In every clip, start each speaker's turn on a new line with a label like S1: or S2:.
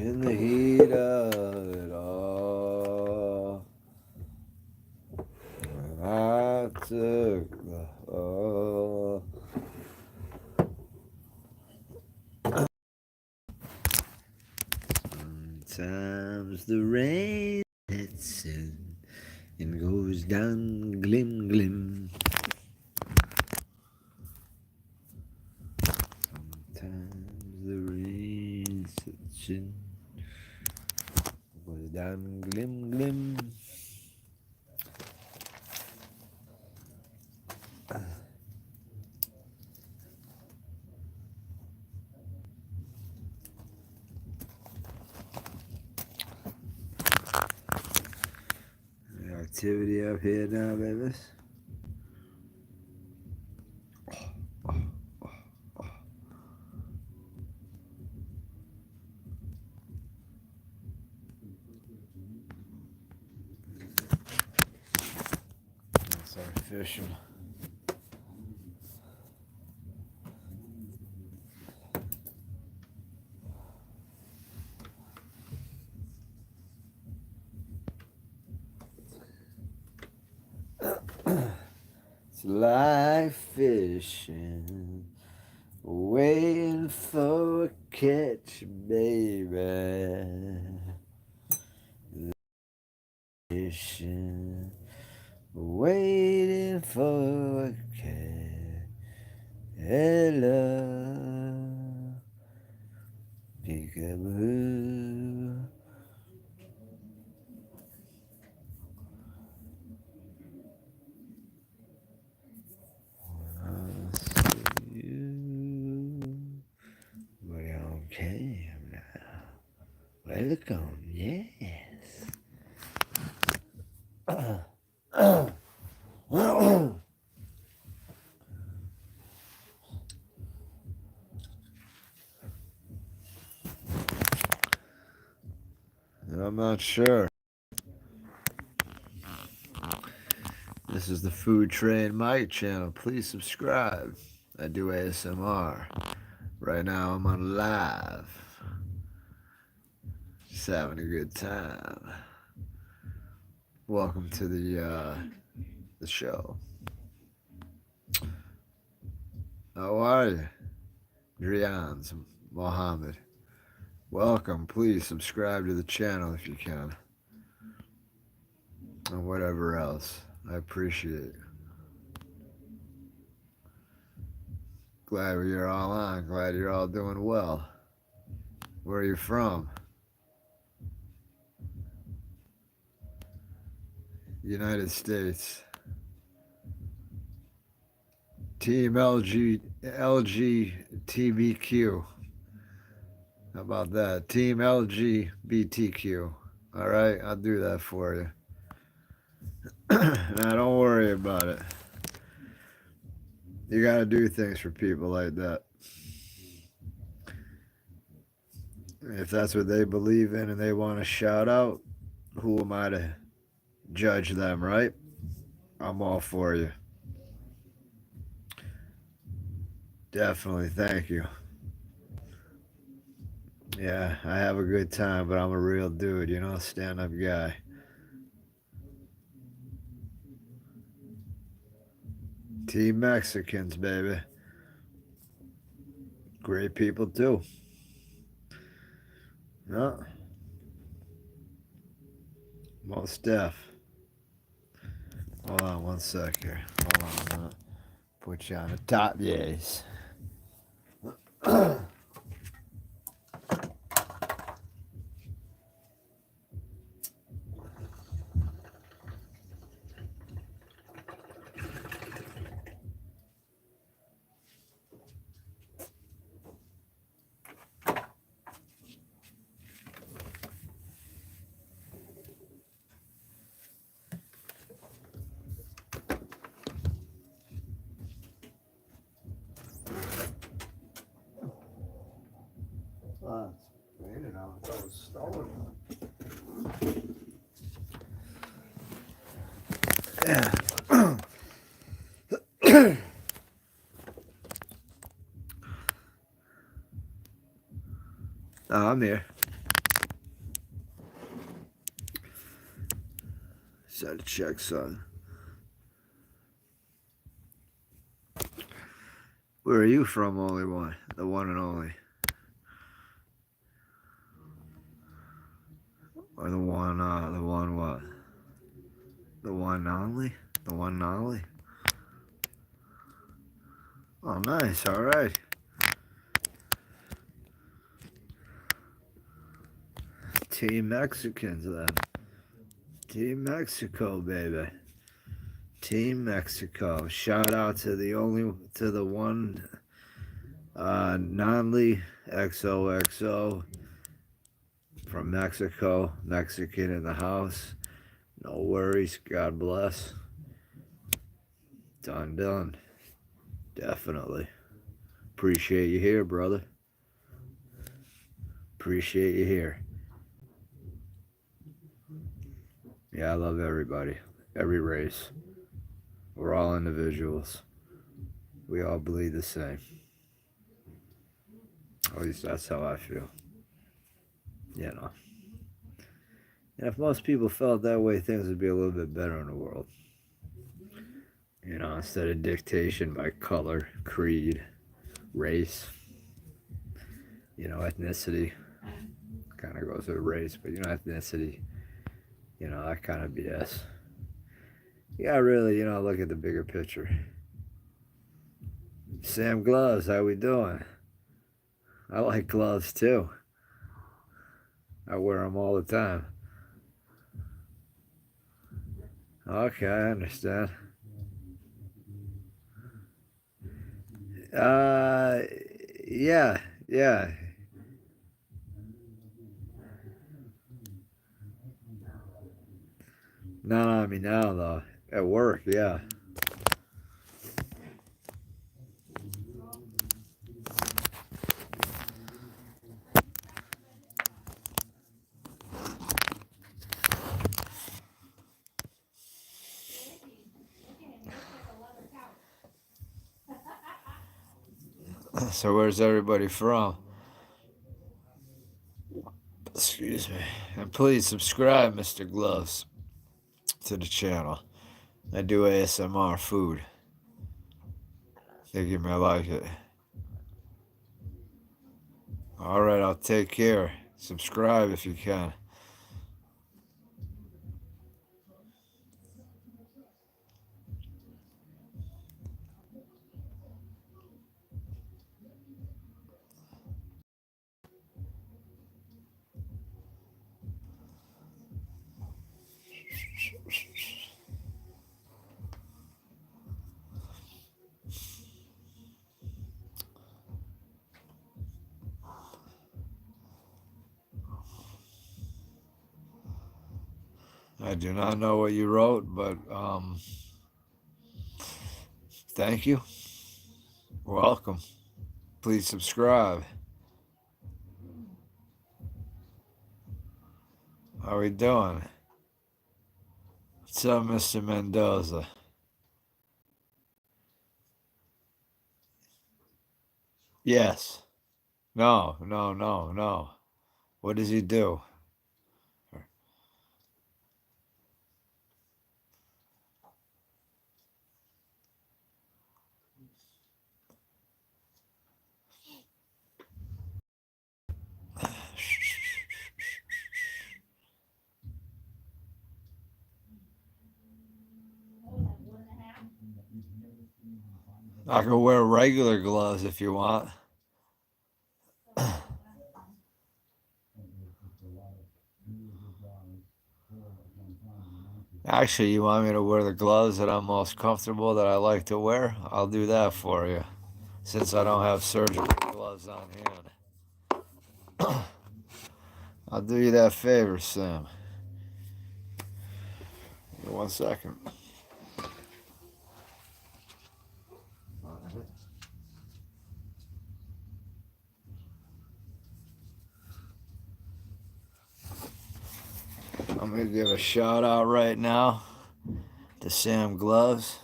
S1: in the heat of it all. And I took the fall. Sometimes the rain hits in and goes down glim glim. Sometimes the rain sits in, goes down glim glim. Activity up here now, babies. That's our fishing. It's like fishing, waiting for a catch, baby. Fishing, waiting for a catch. Hello, peekaboo. Okay, welcome, yes. I'm not sure. This is the Food Train Mike channel. Please subscribe. I do ASMR. Right now I'm on live. Just having a good time. Welcome to the show. How are you? Drians, Mohammed. Welcome. Please subscribe to the channel if you can. And whatever else. I appreciate it. Glad you're all on. Glad you're all doing well. Where are you from? United States. Team LGBTQ. How about that? Team LGBTQ. All right, I'll do that for you. Now, don't worry about it. You gotta do things for people like that. If that's what they believe in and they want to shout out, who am I to judge them, right? I'm all for you. Definitely, thank you. Yeah, I have a good time, but I'm a real dude, stand-up guy. Team Mexicans, baby. Great people, too. Yeah. Most def. Hold on one sec here. Hold on, I'm gonna put you on the top, yes. Oh, it's raining out. I thought it was snowing. Yeah. Oh, I'm here. Just had to check, son. Where are you from, only one? The one and only. Or the one what? The one only? The one only? Oh, nice, alright. Team Mexicans, then. Team Mexico, baby. Team Mexico. Shout out to the one non-Lee XOXO from Mexico. Mexican in the house. No worries. God bless. Done. Definitely. Appreciate you here, brother. Appreciate you here. Yeah, I love everybody. Every race. We're all individuals. We all bleed the same. At least that's how I feel. You know. And if most people felt that way, things would be a little bit better in the world. You know, instead of dictation by color, creed, race, you know, ethnicity. Kind of goes with race, but, you know, ethnicity, you know, that kind of BS. Yeah, really, you know, look at the bigger picture. Sam Gloves, how we doing? I like gloves too. I wear them all the time. Okay, I understand. Yeah. Not on me now, though. At work, yeah. So where's everybody from? Excuse me. And please subscribe, Mr. Gloves, to the channel. I do ASMR food. Think you may like it. Alright, I'll take care. Subscribe if you can. I do not know what you wrote, but thank you. Welcome. Please subscribe. How we doing? What's up, Mr. Mendoza? Yes. No. What does he do? I can wear regular gloves if you want. Actually, you want me to wear the gloves that I'm most comfortable, that I like to wear? I'll do that for you, since I don't have surgical gloves on hand. I'll do you that favor, Sam. Give me 1 second. I'm going to give a shout out right now to Sam Gloves.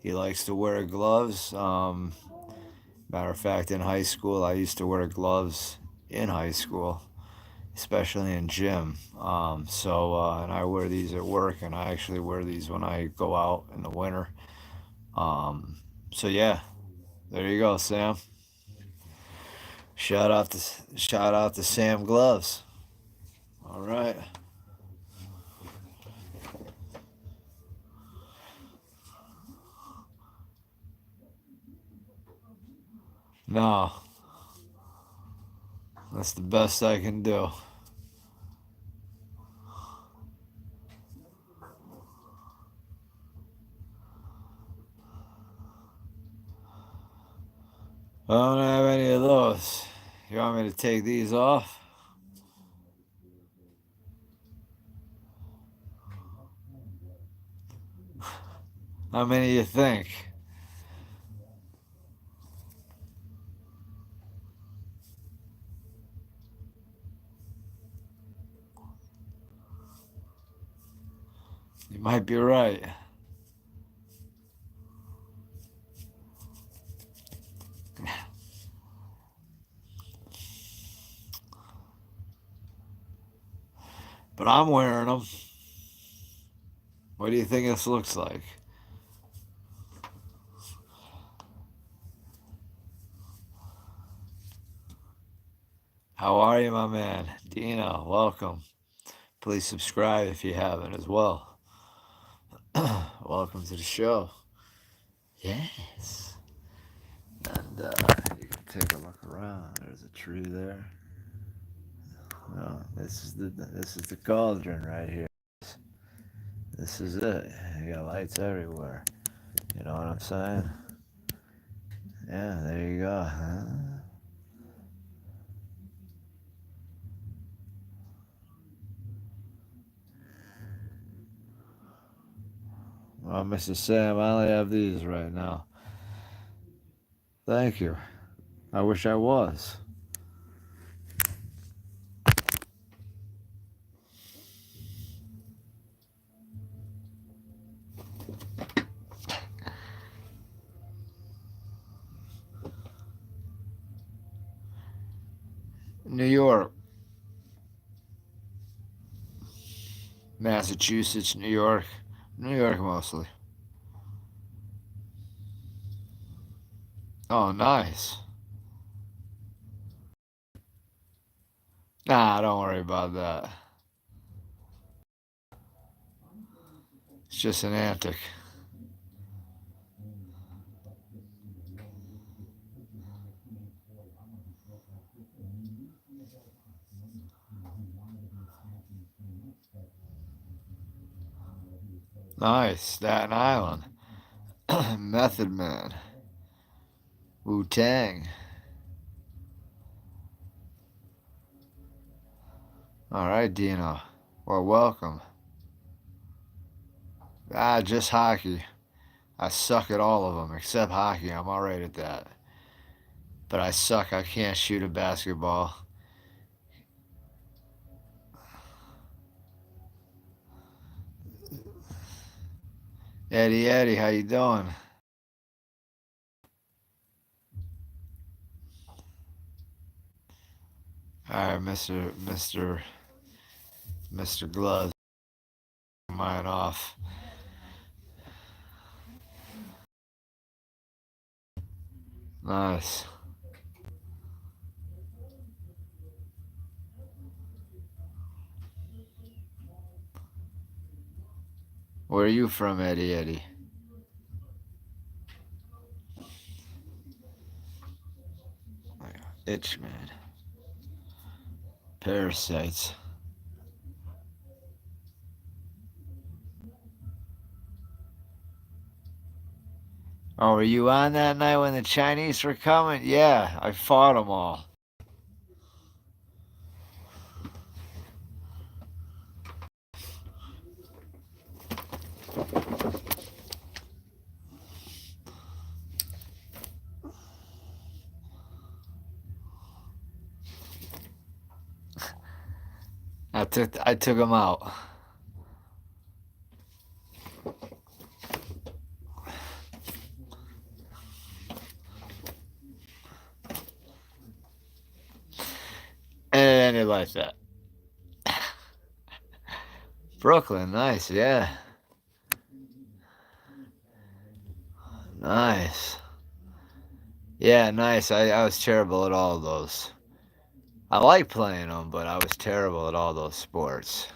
S1: He likes to wear gloves. Matter of fact, in high school, I used to wear gloves in high school. especially in gym. And I wear these at work, and I actually wear these when I go out in the winter. Um, so yeah, there you go, Sam. Shout out to Sam Gloves. All right. No, that's the best I can do. I don't have any of those. You want me to take these off? How many you think? You might be right. But I'm wearing them. What do you think this looks like? How are you, my man? Dino, welcome. Please subscribe if you haven't as well. Welcome to the show. Yes. And you can take a look around. There's a tree there. No, this is the cauldron right here. This is it. You got lights everywhere. You know what I'm saying? Yeah, there you go. Huh? Well, Mr. Sam, I only have these right now. Thank you. I wish I was. New York, Massachusetts, New York. New York mostly. Oh, nice. Nah, don't worry about that. It's just an antic. Nice. Staten Island. Method Man. Wu Tang. All right, Dino. Well, welcome. Just hockey. I suck at all of them except hockey. I'm alright at that. But I suck. I can't shoot a basketball. Eddie, how you doing? All right, Mister Gloves. Mine off. Nice. Where are you from, Eddie? Itch, man. Parasites. Oh, were you on that night when the Chinese were coming? Yeah, I fought them all. I took them out. And it ended like that. Brooklyn, nice, yeah. Nice. Yeah, nice. I was terrible at all of those. I like playing them, but I was terrible at all those sports.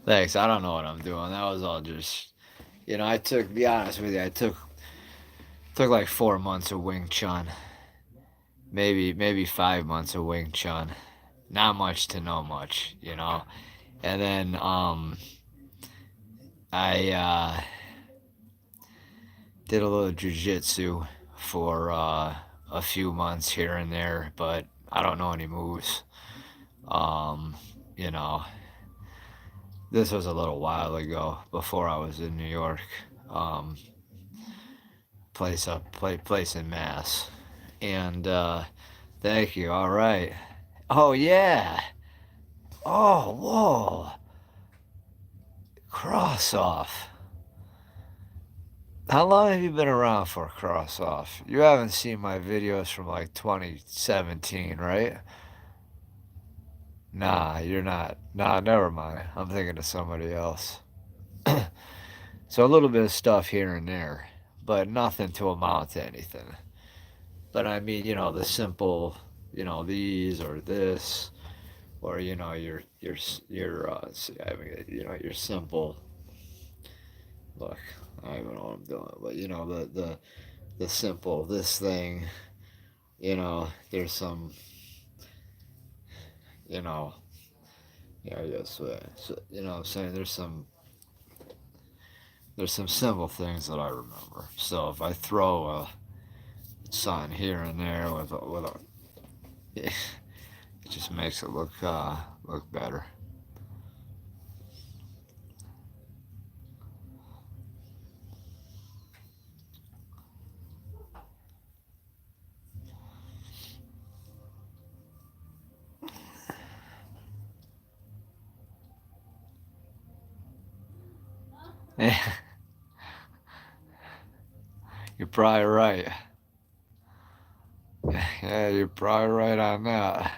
S1: Thanks. I don't know what I'm doing. That was all just, I took. Be honest with you, I took like 4 months of Wing Chun, maybe 5 months of Wing Chun. Not much to know much. And then I did a little jujitsu for a few months here and there, but I don't know any moves. Um, you know, this was a little while ago before I was in New York. Um, place in Mass, and thank you. All right. Oh yeah. Oh whoa. Cross off. How long have you been around for, cross off? You haven't seen my videos from like 2017, right? Nah, you're not. Nah, never mind. I'm thinking of somebody else. So a little bit of stuff here and there, but nothing to amount to anything. But I mean, the simple, these or this, or your simple. Look, I don't even know what I'm doing, but the simple this thing. There's some, you know, yeah, yes, so, I'm saying there's some simple things that I remember. So if I throw a sign here and there with a it just makes it look better. You're probably right. Yeah, you're probably right on that.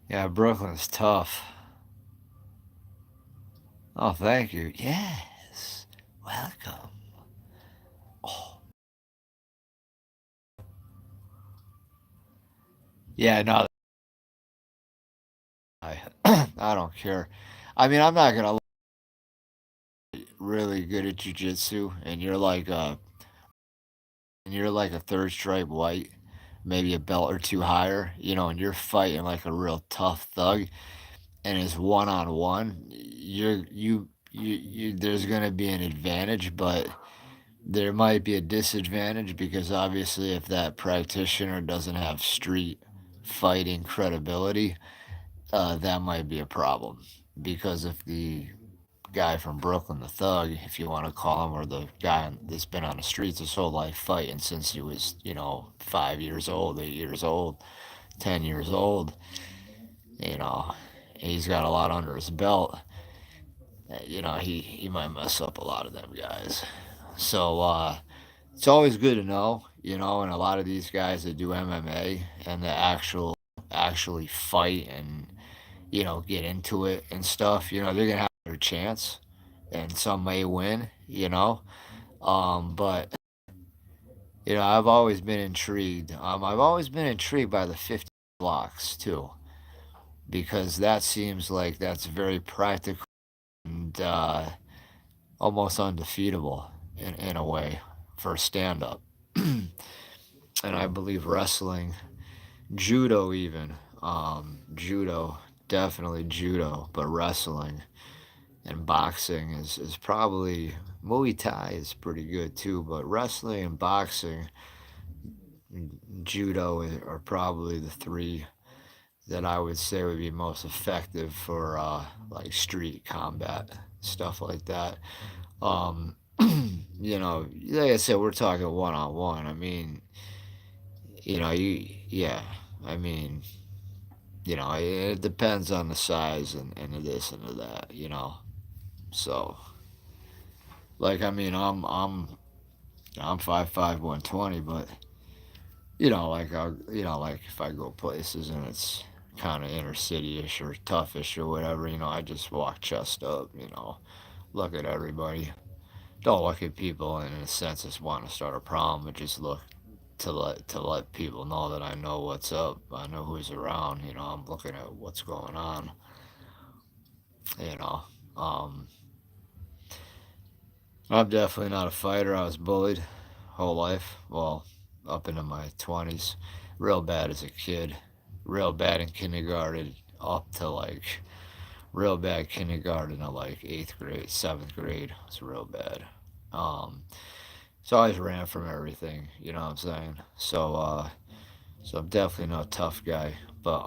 S1: Yeah, Brooklyn's tough. Oh, thank you. Yes. Welcome. Oh. Yeah, no, I, I don't care. I mean, I'm not gonna lie, really good at jujitsu, and you're like a third stripe white, maybe a belt or two higher, and you're fighting like a real tough thug, and it's one on one. There's gonna be an advantage, but there might be a disadvantage because obviously, if that practitioner doesn't have street fighting credibility, that might be a problem. Because if the guy from Brooklyn, the thug, if you want to call him, or the guy that's been on the streets his whole life fighting since he was, 5 years old, 8 years old, 10 years old, you know, he's got a lot under his belt. He might mess up a lot of them guys. So it's always good to know, and a lot of these guys that do MMA and that actually fight and get into it and stuff, they're gonna have their chance, and some may win. But I've always been intrigued. I've always been intrigued by the 50 blocks too, because that seems like that's very practical and almost undefeatable in a way for stand up. And I believe wrestling, judo even, judo, definitely judo, but wrestling and boxing is probably, Muay Thai is pretty good too, but wrestling and boxing, judo are probably the three that I would say would be most effective for like street combat, stuff like that. Um, like I said, we're talking one on one. I mean, yeah. I mean, it depends on the size and the this and the that. So, like, I mean, I'm 5'5", 120, but like like if I go places and it's
S2: kind of inner city-ish or toughish or whatever, I just walk chest up, look at everybody. Don't look at people in a sense as wanting to start a problem, but just look to let people know that I know what's up. I know who's around. I'm looking at what's going on. You know, um, I'm definitely not a fighter. I was bullied whole life. Well, up into my 20s, real bad as a kid, real bad in kindergarten, up to like real bad kindergarten to like 8th grade, 7th grade. It was real bad. Um, so I always ran from everything. You know what I'm saying? So I'm definitely no tough guy. But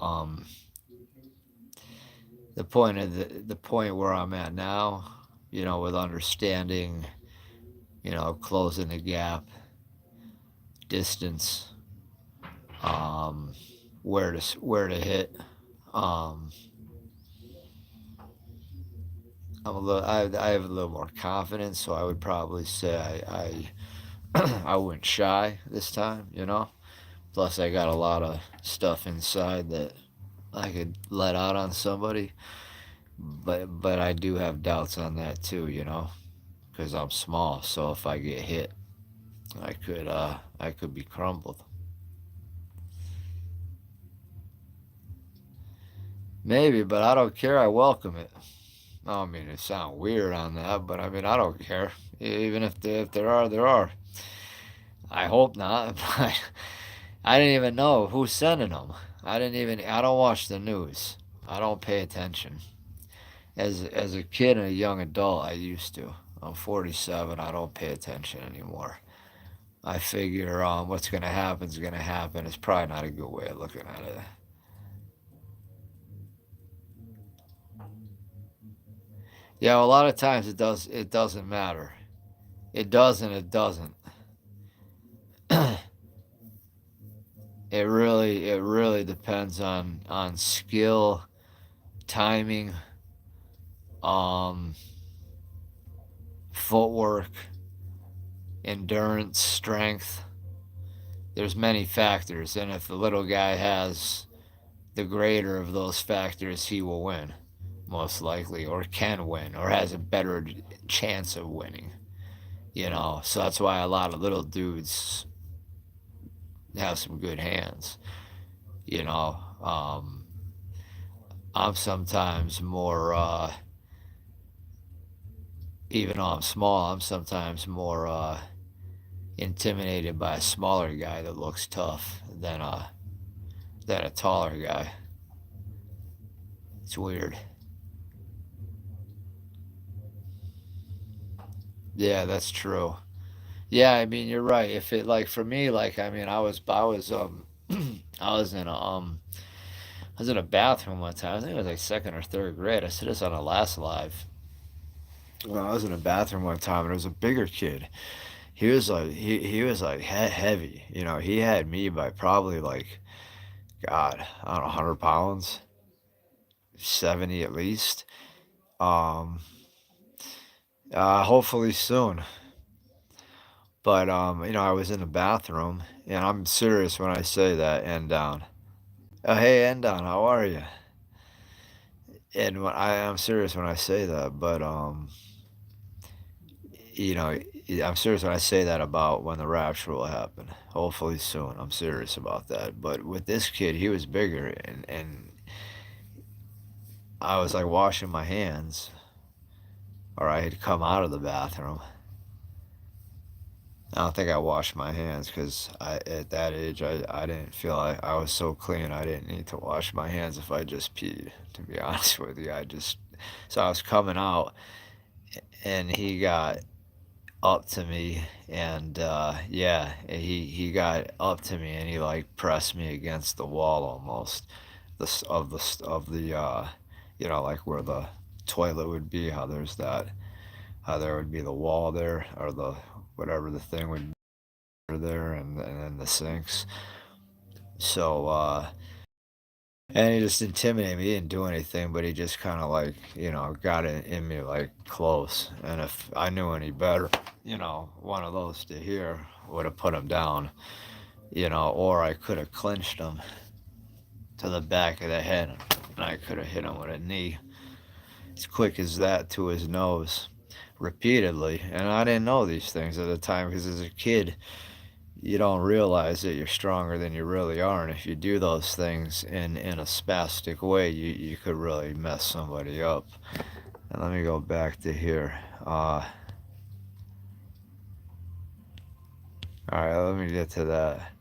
S2: the point where I'm at now, with understanding, closing the gap, distance, um, where to hit. Um, I have a little more confidence, so I would probably say I went shy this time. Plus I got a lot of stuff inside that I could let out on somebody, but I do have doubts on that too. Because I'm small, so if I get hit, I could be crumbled. Maybe, but I don't care. I welcome it. I don't mean to sound weird on that, but I mean I don't care. Even if there are, there are. I hope not, but I didn't even know who's sending them. I don't watch the news. I don't pay attention. As a kid and a young adult, I used to. I'm 47. I don't pay attention anymore. I figure what's going to happen is going to happen. It's probably not a good way of looking at it. Yeah, a lot of times it does. It doesn't matter. It does and it doesn't. It really depends on skill, timing, um, footwork, endurance, strength. There's many factors, and if the little guy has the greater of those factors, he will win, most likely, or can win, or has a better chance of winning. So that's why a lot of little dudes have some good hands. You know, um, I'm sometimes more, even though I'm small, I'm sometimes more intimidated by a smaller guy that looks tough than a taller guy. It's weird. Yeah, that's true. Yeah, I mean you're right. If it like for me, like I mean, I was I was in a I was in a bathroom one time. I think it was like 2nd or 3rd grade. I said this on the last live. Well, I was in a bathroom one time and there was a bigger kid. He was like heavy. He had me by probably like God, I don't know, 100 pounds, 70 at least. Um, hopefully soon. But I was in the bathroom, and I'm serious when I say that. And down. Oh, hey, and down. How are you? And when I am serious when I say that. But you know, I'm serious when I say that about when the rapture will happen. Hopefully soon. I'm serious about that. But with this kid, he was bigger, and I was like washing my hands, or I had come out of the bathroom. I don't think I washed my hands because at that age I didn't feel like I was so clean I didn't need to wash my hands if I just peed. To be honest with you, so I was coming out and he got up to me and yeah, he got up to me and he like pressed me against the wall almost of the like where the toilet would be, how there would be the wall there or the whatever the thing would there and then the sinks. So and he just intimidated me. He didn't do anything, but he just kind of like got in me like close. And if I knew any better, one of those to here would have put him down, or I could have clinched him. to the back of the head, and I could have hit him with a knee as quick as that to his nose repeatedly. And I didn't know these things at the time because as a kid, you don't realize that you're stronger than you really are. And if you do those things in a spastic way, you could really mess somebody up. And let me go back to here. Alright, let me get to that.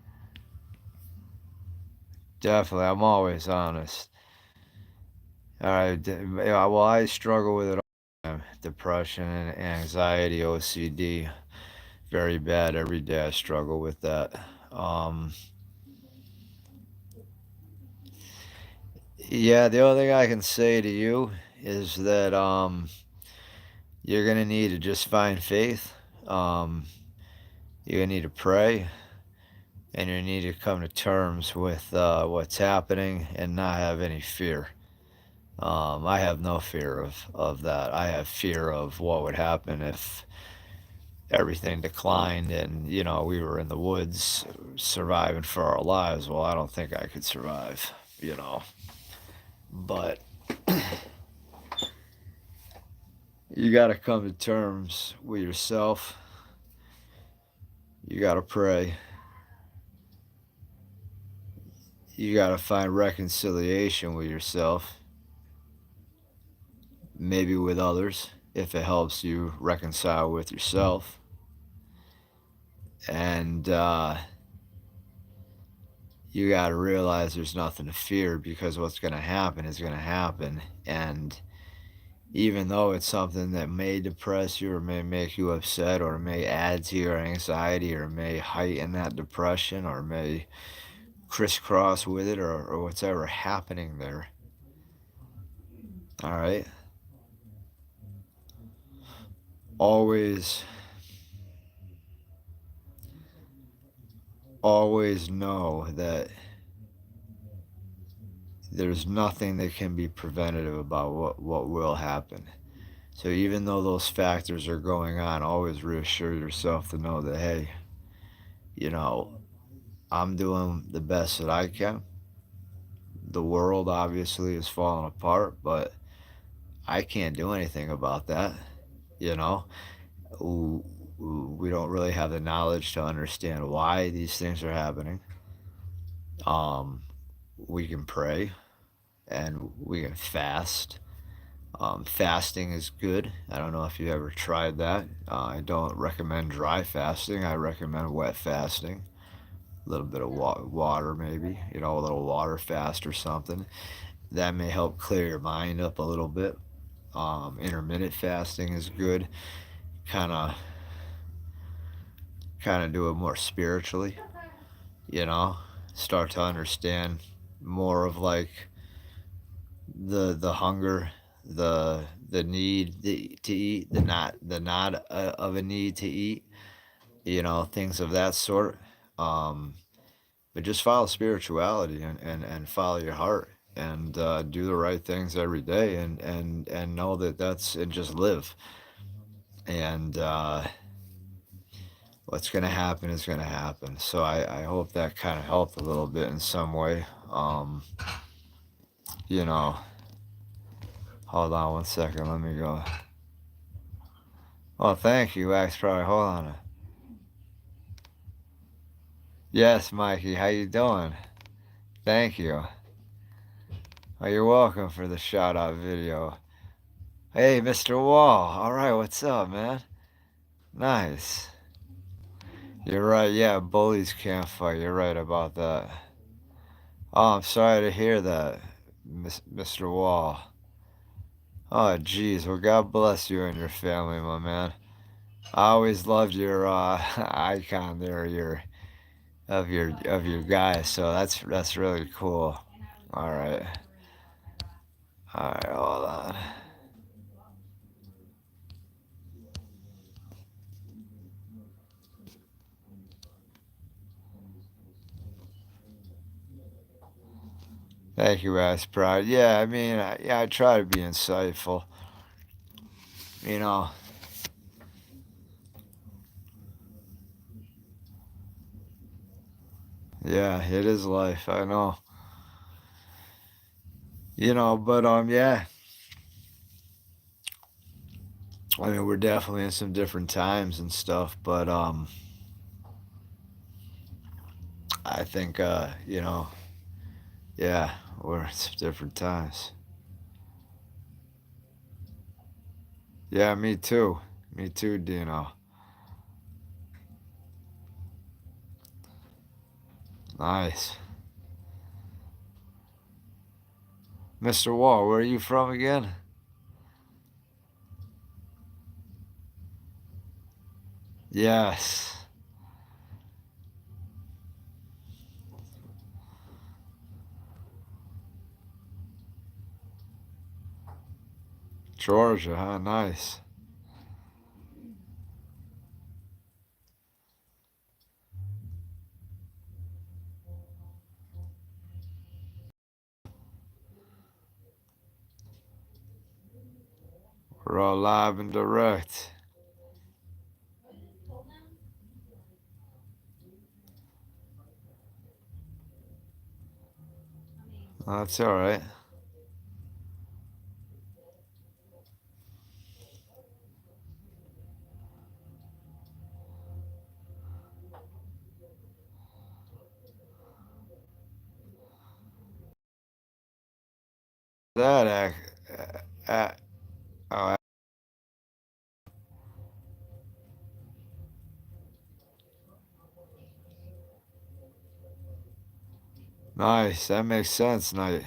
S2: Definitely, I'm always honest. Alright, yeah, well, I struggle with it all the time. Depression and anxiety, OCD. Very bad. Every day I struggle with that. Um, yeah, the only thing I can say to you is that you're going to need to just find faith. Um, you're going to need to pray. And you need to come to terms with what's happening and not have any fear. I have no fear of that. I have fear of what would happen if everything declined and, we were in the woods surviving for our lives. Well, I don't think I could survive. But you got to come to terms with yourself. You got to pray. You got to find reconciliation with yourself. Maybe with others, if it helps you reconcile with yourself. And you got to realize there's nothing to fear because what's going to happen is going to happen. And even though it's something that may depress you or may make you upset or may add to your anxiety or may heighten that depression or may crisscross with it or whatever happening there. All right. Always know that there's nothing that can be preventative about what will happen. So even though those factors are going on, always reassure yourself to know that, hey, I'm doing the best that I can. The world obviously is falling apart, but I can't do anything about that. You know, we don't really have the knowledge to understand why these things are happening. We can pray and we can fast. Fasting is good. I don't know if you ever tried that. I don't recommend dry fasting. I recommend wet fasting. A little bit of water, maybe. A little water fast or something. That may help clear your mind up a little bit. Intermittent fasting is good. Kind of do it more spiritually. Start to understand more of like the hunger, the need to eat, the not of a need to eat, things of that sort. But just follow spirituality and follow your heart and do the right things every day and know and just live. And what's going to happen is going to happen. So I hope that kind of helped a little bit in some way. You know, hold on one second. Let me go. Oh, thank you, Wax Probably. Hold on. Yes, Mikey. How you doing? Thank you. Oh, you're welcome for the shout out video. Hey, Mr. Wall. All right, what's up, man? Nice. You're right. Yeah, bullies can't fight. You're right about that. Oh, I'm sorry to hear that, Mr. Wall. Oh, geez. Well, God bless you and your family, my man. I always loved your icon there, your guy. So that's really cool. All right. All right. Hold on. Thank you, Ass Pride. Yeah, I mean, I try to be insightful. You know. Yeah, it is life. I know. But yeah. I mean, we're definitely in some different times and stuff, but I think yeah, we're in some different times. Yeah, me too. Me too, Dino. Nice. Mr. Wall, where are you from again? Yes. Georgia, huh? Nice. We're all live and direct. That's all right. That oh, nice. That makes sense, Knight.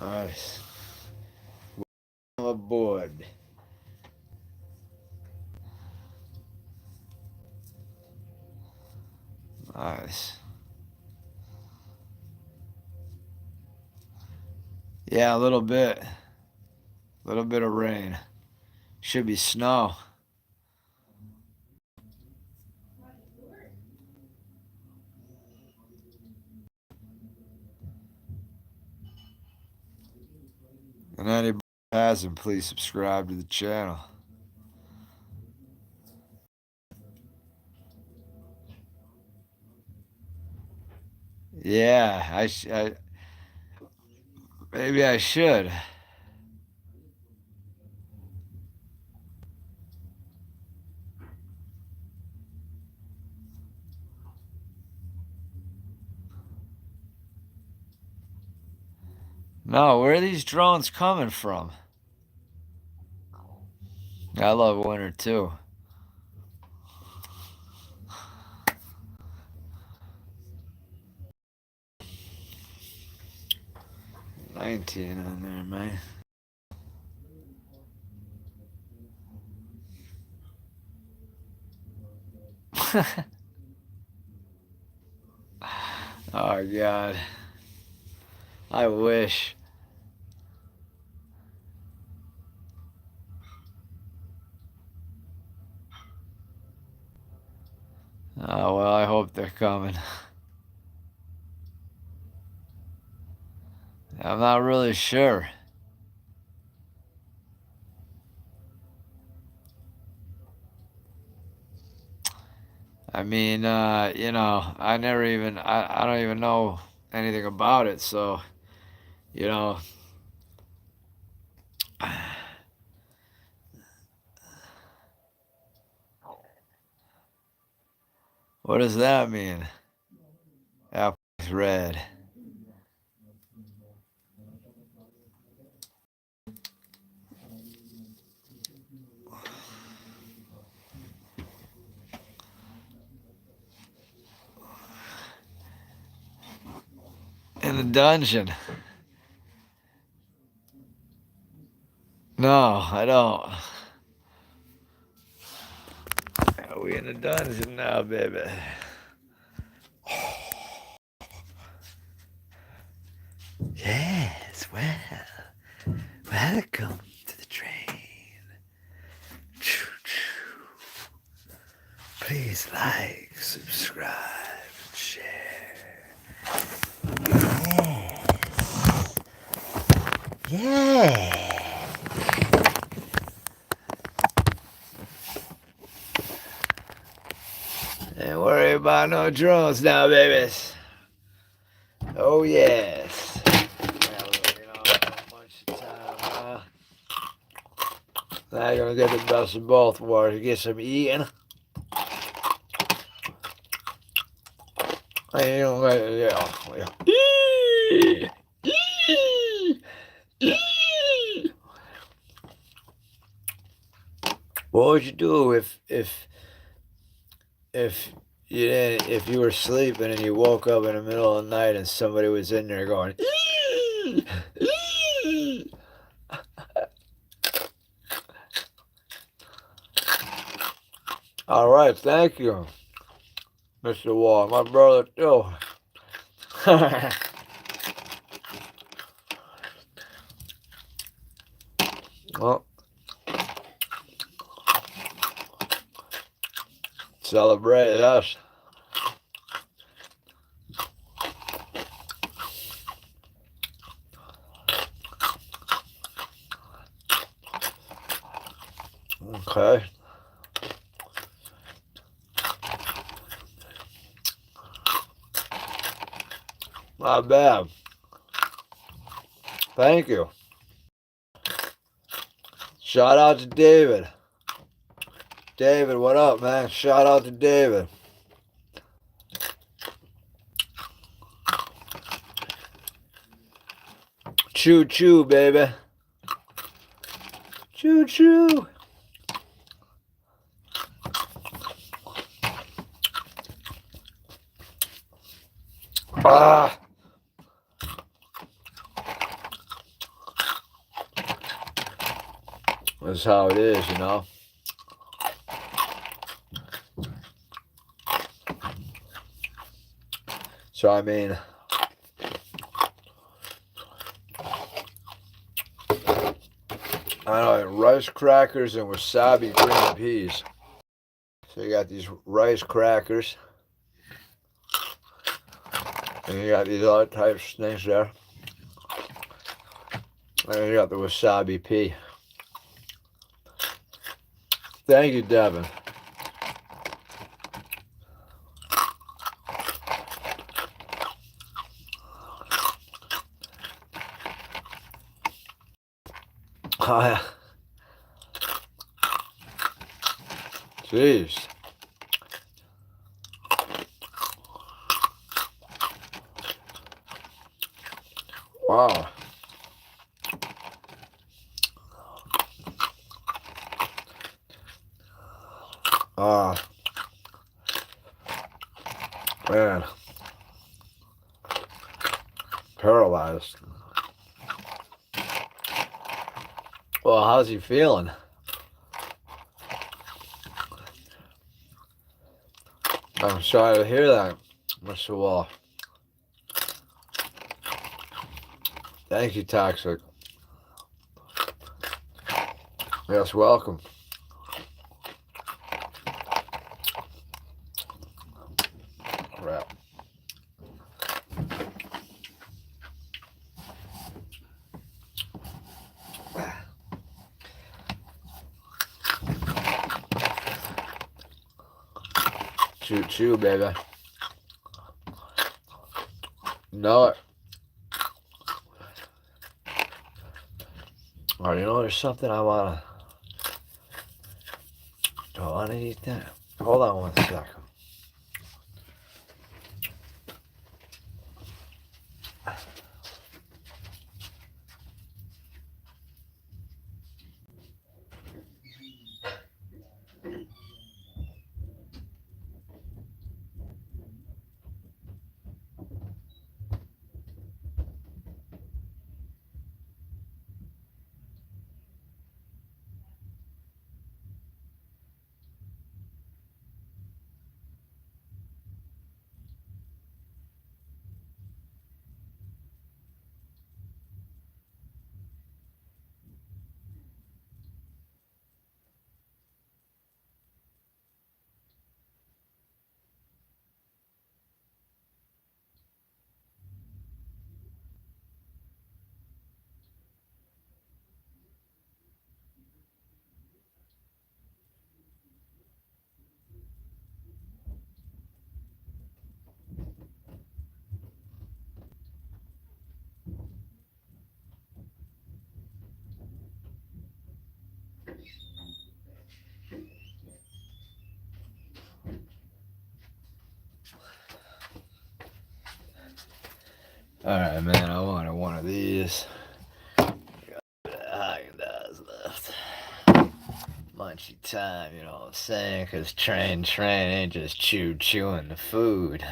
S2: Nice. I'm aboard. Nice. Yeah, a little bit. A little bit of rain. Should be snow. And anybody who hasn't, please subscribe to the channel. Yeah, maybe I should. No, where are these drones coming from? I love winter too. 19 on there, man. Oh God, I wish. Oh well, I hope they're coming. I'm not really sure. I mean, I don't even know anything about it, so, you know, what does that mean? Apple's red. In the dungeon. No, I don't. Are we in the dungeon now, baby? Yes, well, welcome to the train. Please like, subscribe, and share. Yes. Yeah. And we're about no drones now, babies. Oh yes. Much time, now you're gonna get the best of both worlds. You get some eating. And you don't What would you do if you were sleeping and you woke up in the middle of the night and somebody was in there going All right, thank you, Mr. Wall, my brother too. Well, celebrate us. Okay. Not bad. Thank you. Shout out to David. David, what up, man? Shout out to David. Choo choo, baby. Choo choo. Ah. That's how it is, you know. So, I mean, I know, rice crackers and wasabi green peas. So you got these rice crackers. And you got these other types of things there. And you got the wasabi pea. Thank you, Devin. Oh, yeah. Jeez. Wow. Man. Paralyzed. Well, how's he feeling? I'm sorry to hear that, Mr. Wall. Thank you, Toxic. Yes, welcome. Crap. Choo choo, baby. Know it. Oh, you know, there's something I wanna. Do I wanna eat that? Hold on one second. Alright, man, I wanted one of these. Haagen-Dazs left. Munchy time, you know what I'm saying? Because train ain't just chewing the food.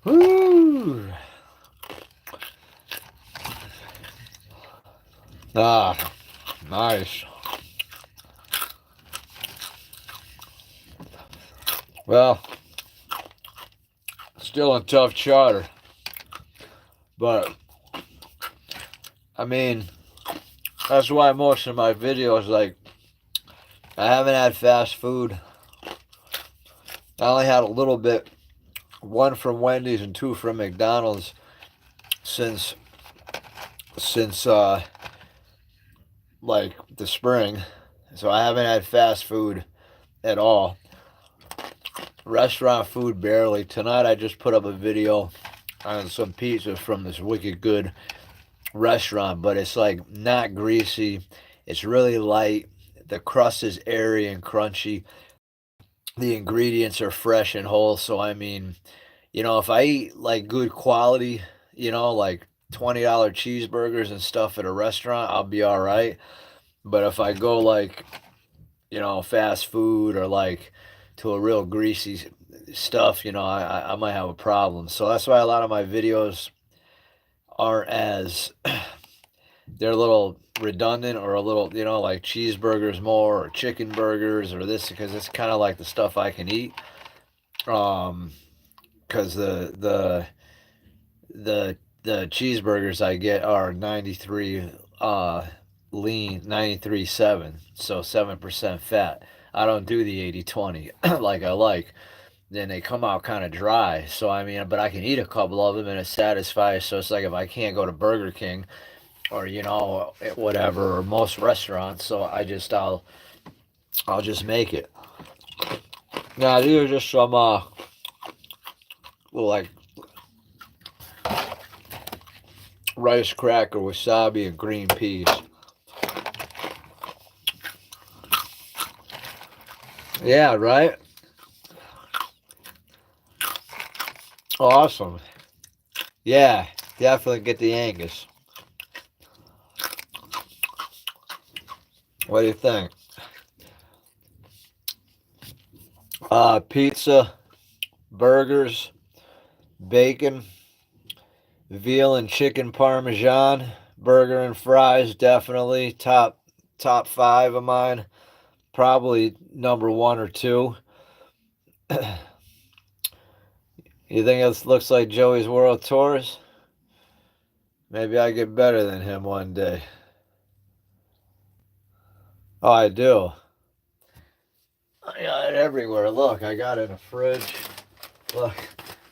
S2: Woo! Ah, nice. Well, still in tough charter. But, I mean, that's why most of my videos, like, I haven't had fast food. I only had a little bit, one from Wendy's and two from McDonald's since like the spring. So I haven't had fast food at all. Restaurant food barely. Tonight I just put up a video on some pizza from this wicked good restaurant, but it's like not greasy. It's really light. The crust is airy and crunchy. The ingredients are fresh and whole. So I mean, you know, if I eat like good quality, you know, like $20 cheeseburgers and stuff at a restaurant, I'll be all right. But if I go like, you know, fast food or like to a real greasy stuff, you know, I might have a problem. So that's why a lot of my videos aren't as they're a little redundant or a little, you know, like cheeseburgers more or chicken burgers or this because it's kind of like the stuff I can eat. Because the cheeseburgers I get are 93 lean, 93.7, so 7% fat. I don't do the 80/20 like I like. Then they come out kind of dry. So I mean, but I can eat a couple of them and it satisfies. So it's like if I can't go to Burger King or you know whatever or most restaurants, so I'll just make it. Now these are just some like rice cracker, wasabi, and green peas. Yeah, right? Awesome. Yeah, definitely get the Angus. What do you think? Pizza, burgers, bacon, veal and chicken parmesan, burger and fries, definitely top five of mine. Probably number one or two. You think it looks like Joey's World Tours? Maybe I get better than him one day. Oh, I do. I got it everywhere. Look, I got it in a fridge. Look,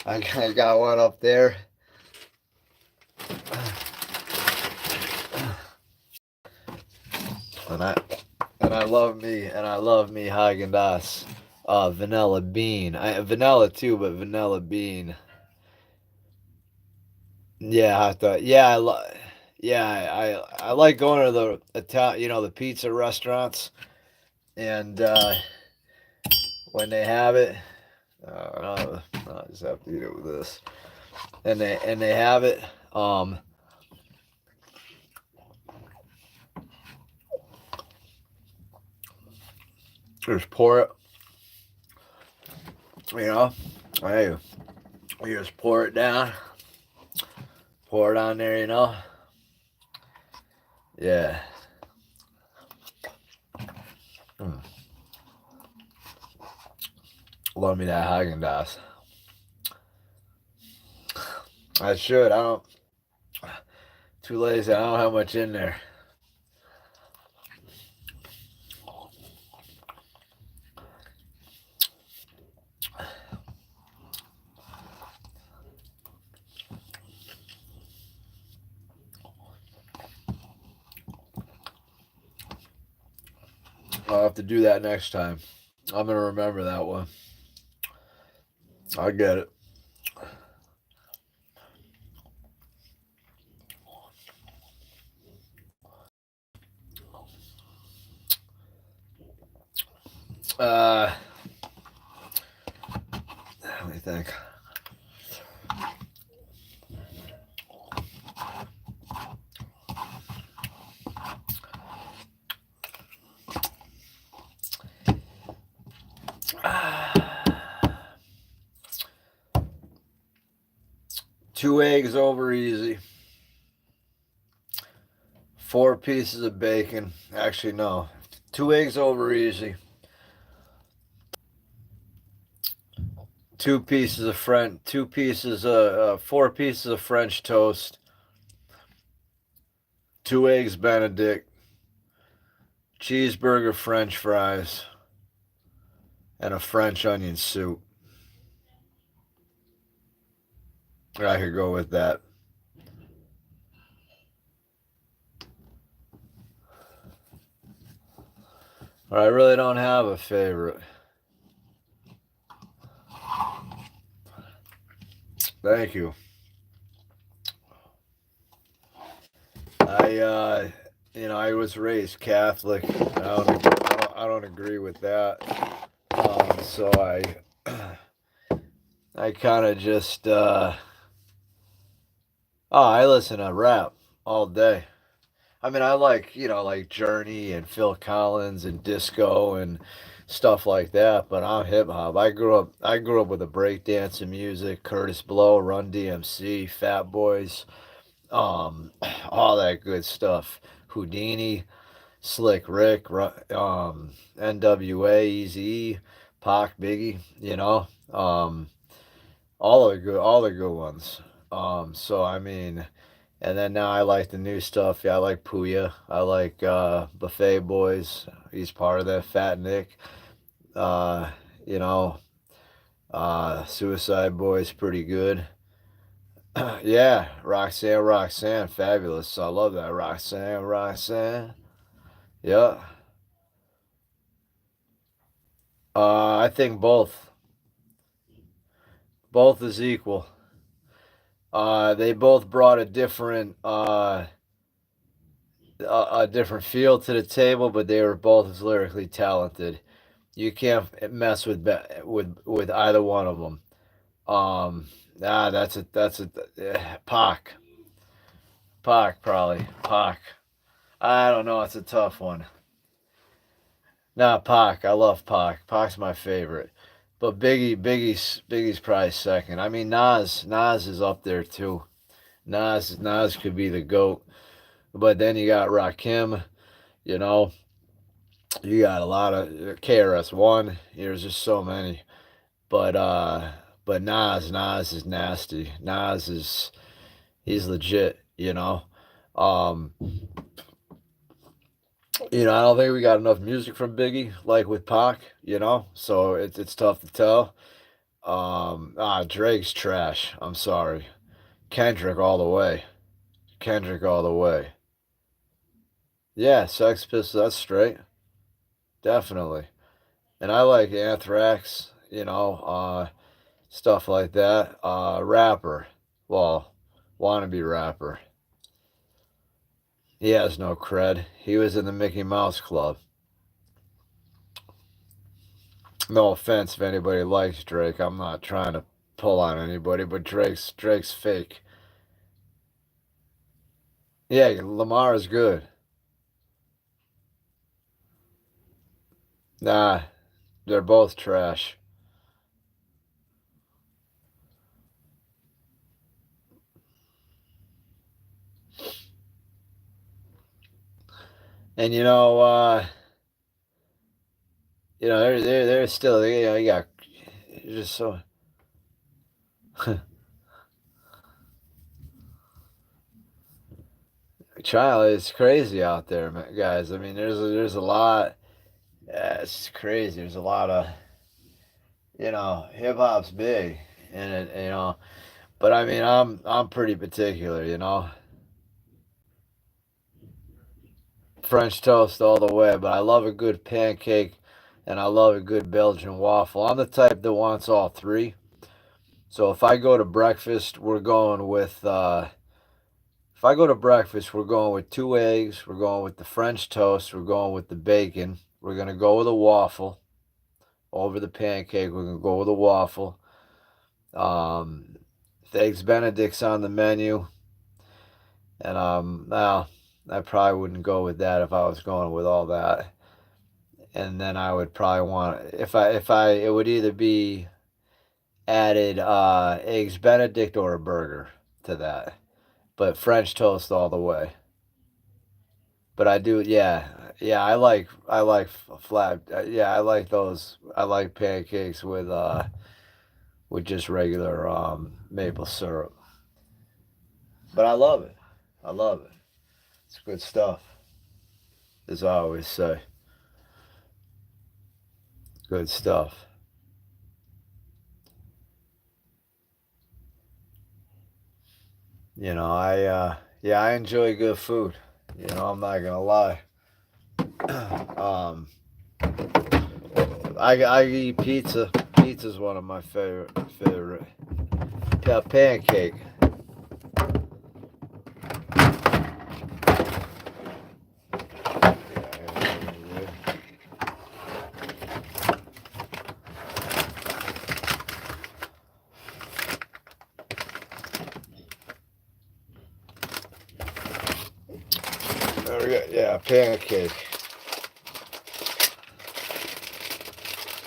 S2: I got one up there. And I love me Haagen-Dazs. Vanilla bean. Vanilla too, but vanilla bean. Yeah, I thought. Yeah, I like going to the Italian, you know, the pizza restaurants, and when they have it, I just have to eat it with this, and they have it. Just pour it. You know, hey, you just pour it down, pour it on there. You know, yeah. Mm. Love me that Haagen-Dazs. I should. I don't. Too lazy. I don't have much in there. I'll have to do that next time. I'm gonna remember that one. I get it. Let me think.
S1: 2 eggs over easy. 4 pieces of bacon. Actually, no. 2 eggs over easy. 4 pieces of French toast. 2 eggs Benedict. Cheeseburger, French fries, and a French onion soup. I could go with that. But I really don't have a favorite. Thank you. I was raised Catholic. I don't agree with that. So I kind of just, I listen to rap all day. I mean, I like, like Journey and Phil Collins and disco and stuff like that, but I'm hip hop. I grew up with the breakdance and music, Curtis Blow, Run DMC, Fat Boys, um, all that good stuff. Houdini, Slick Rick, NWA, Eazy-E, Pac, Biggie, all the good ones. So I mean, and then now I like the new stuff. Yeah, I like Puya. I like Buffet Boys. He's part of that. Fat Nick. Uh, you know, Suicide Boys, pretty good. Yeah, Roxanne, fabulous. I love that. Roxanne. Yeah. I think both is equal. They both brought a different feel to the table, but they were both as lyrically talented. You can't mess with either one of them. Um, that's a Pac probably Pac. I don't know. It's a tough one. Nah, Pac. I love Pac. Pac's my favorite. But Biggie's probably second. I mean, Nas is up there too. Nas could be the goat. But then you got Rakim. You know, you got a lot of KRS-One. There's just so many. But Nas is nasty. He's legit. Um, I don't think we got enough music from Biggie like with Pac. So it's tough to tell. Drake's trash. I'm sorry. Kendrick all the way. Kendrick all the way. Yeah, Sex Pistols. That's straight. Definitely. And I like Anthrax. Stuff like that. Rapper. Well, wannabe rapper. He has no cred. He was in the Mickey Mouse Club. No offense if anybody likes Drake. I'm not trying to pull on anybody, but Drake's fake. Yeah, Lamar is good. Nah, they're both trash. And they're still you got just so child. It's crazy out there, guys. I mean, there's a lot. Yeah, it's crazy. There's a lot of hip hop's big, and it. But I mean, I'm pretty particular. French toast all the way. But I love a good pancake, and I love a good Belgian waffle. I'm the type that wants all three. So if I go to breakfast, we're going with. If I go to breakfast, we're going with 2 eggs. We're going with the French toast. We're going with the bacon. We're gonna go with a waffle over the pancake. We're gonna go with a waffle. Um, the eggs Benedict's on the menu, and now I probably wouldn't go with that if I was going with all that. And then I would probably want if I it would either be added eggs Benedict or a burger. to that. But French toast all the way. But I do, yeah, yeah. I like flat. Yeah, I like those. I like pancakes with just regular maple syrup. But I love it. I love it. It's good stuff, as I always say. Good stuff. Yeah, I enjoy good food. I'm not gonna lie. um, I eat pizza. Pizza's one of my favorite. Yeah, pancake. There we go. Yeah, pancake.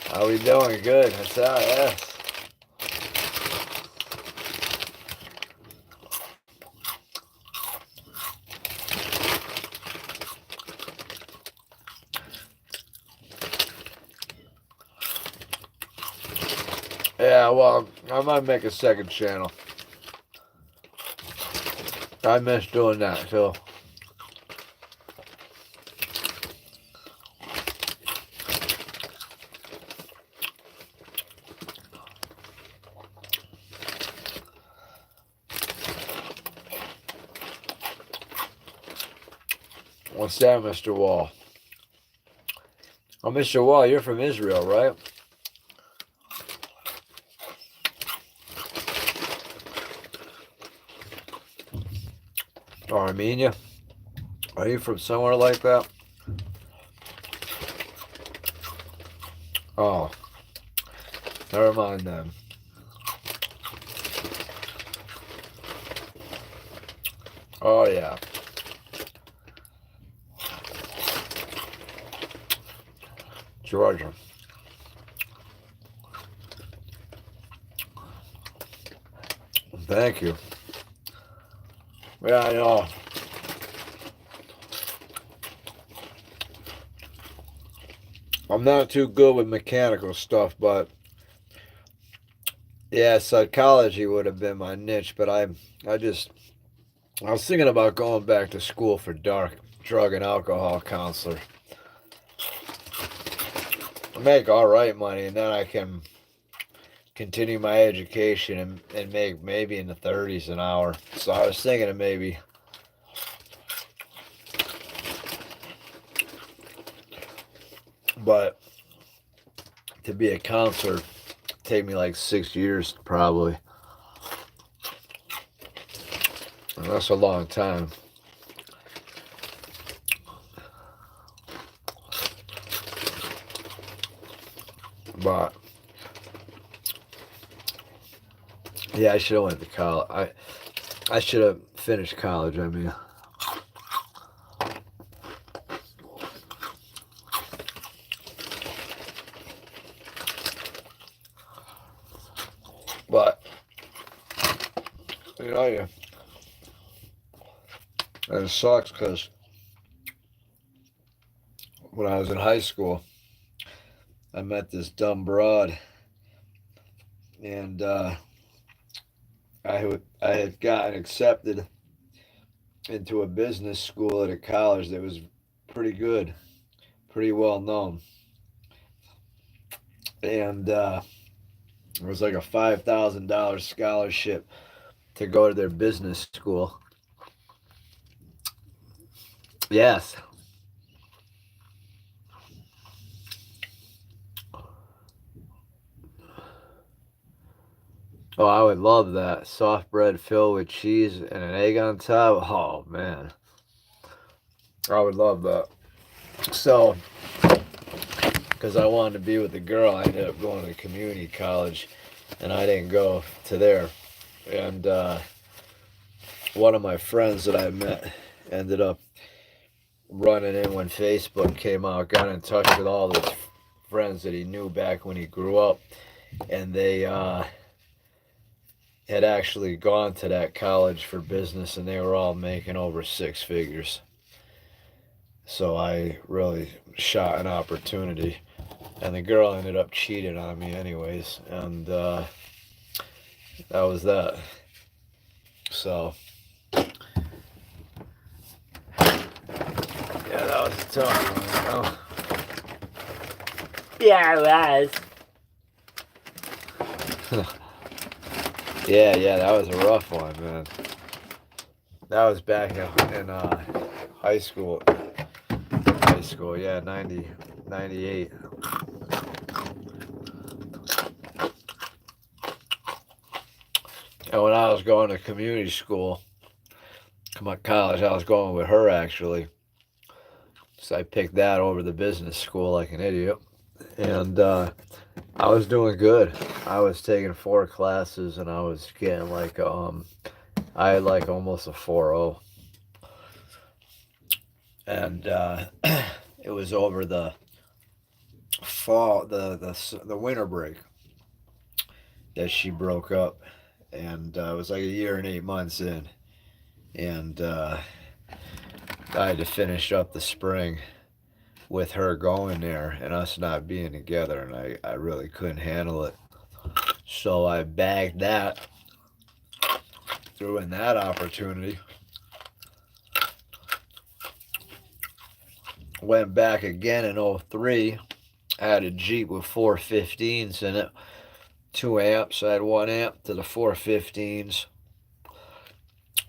S1: How we doing? Good. That's how. Yes. Yeah. Well, I might make a second channel. I miss doing that too. What's that, Mr. Wall? Oh, Mr. Wall, you're from Israel, right? Or Armenia? Are you from somewhere like that? Oh, never mind then. Oh, yeah. Georgia. Thank you. Yeah, I know. I'm not too good with mechanical stuff, but yeah, psychology would have been my niche. But I was thinking about going back to school for drug and alcohol counselor. I make all right money, and then I can continue my education and make maybe in the 30s an hour. So I was thinking of maybe. But to be a counselor take me like 6 years probably. And that's a long time. But yeah, I should have went to college. I should have finished college. I mean, but yeah, and it sucks because when I was in high school, I met this dumb broad, and I had gotten accepted into a business school at a college that was pretty good, pretty well known, and it was like a $5,000 scholarship to go to their business school. Yes. Oh, I would love that. Soft bread filled with cheese and an egg on top. Oh, man. I would love that. So, because I wanted to be with a girl, I ended up going to community college, and I didn't go to there. And one of my friends that I met ended up running in when Facebook came out, got in touch with all his friends that he knew back when he grew up, and
S2: had actually gone to that college for business, and they were all making over six figures. So I really shot an opportunity, and the girl ended up cheating on me anyways, and that was that. So yeah, that was a tough one, you know?
S1: Yeah, it was.
S2: Yeah, that was a rough one, man. That was back in high school. High school, yeah, 90, 98. And when I was going to community school, my college, I was going with her actually. So I picked that over the business school like an idiot. And I was doing good. I was taking 4 classes and I was getting like I had like almost a 4.0. And it was over the fall, the winter break that she broke up, and it was like a year and 8 months in, and I had to finish up the spring with her going there and us not being together, and I really couldn't handle it. So I bagged that, threw in that opportunity, went back again in '03. I had a Jeep with 415s in it, 2 amps. I had 1 amp to the 415s.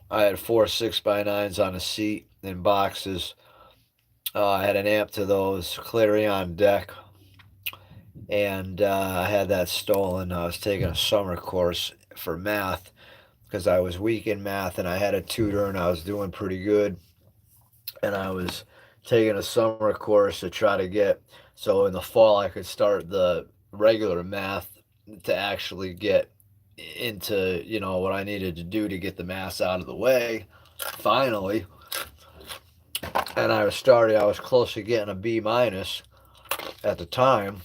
S2: I had 4 6x9s on the seat in boxes. I had an amp to those, clearly on deck, and I had that stolen. I was taking a summer course for math because I was weak in math, and I had a tutor, and I was doing pretty good. And I was taking a summer course to try to get so in the fall I could start the regular math to actually get into what I needed to do to get the math out of the way. Finally, and I was close to getting a B minus at the time,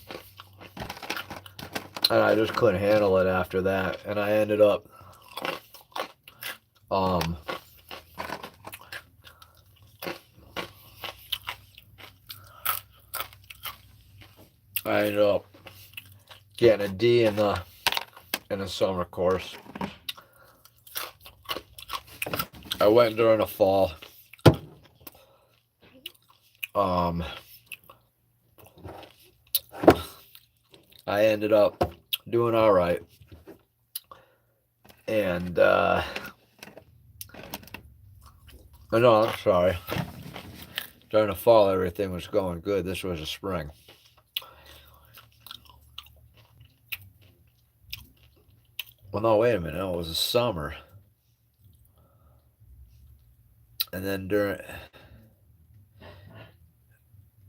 S2: and I just couldn't handle it after that, and um I ended up getting a D in the summer course. I went during the fall. um I ended up doing all right, and no, I'm sorry. During the fall, everything was going good. This was the spring. Well, no, wait a minute. No, it was the summer, and then during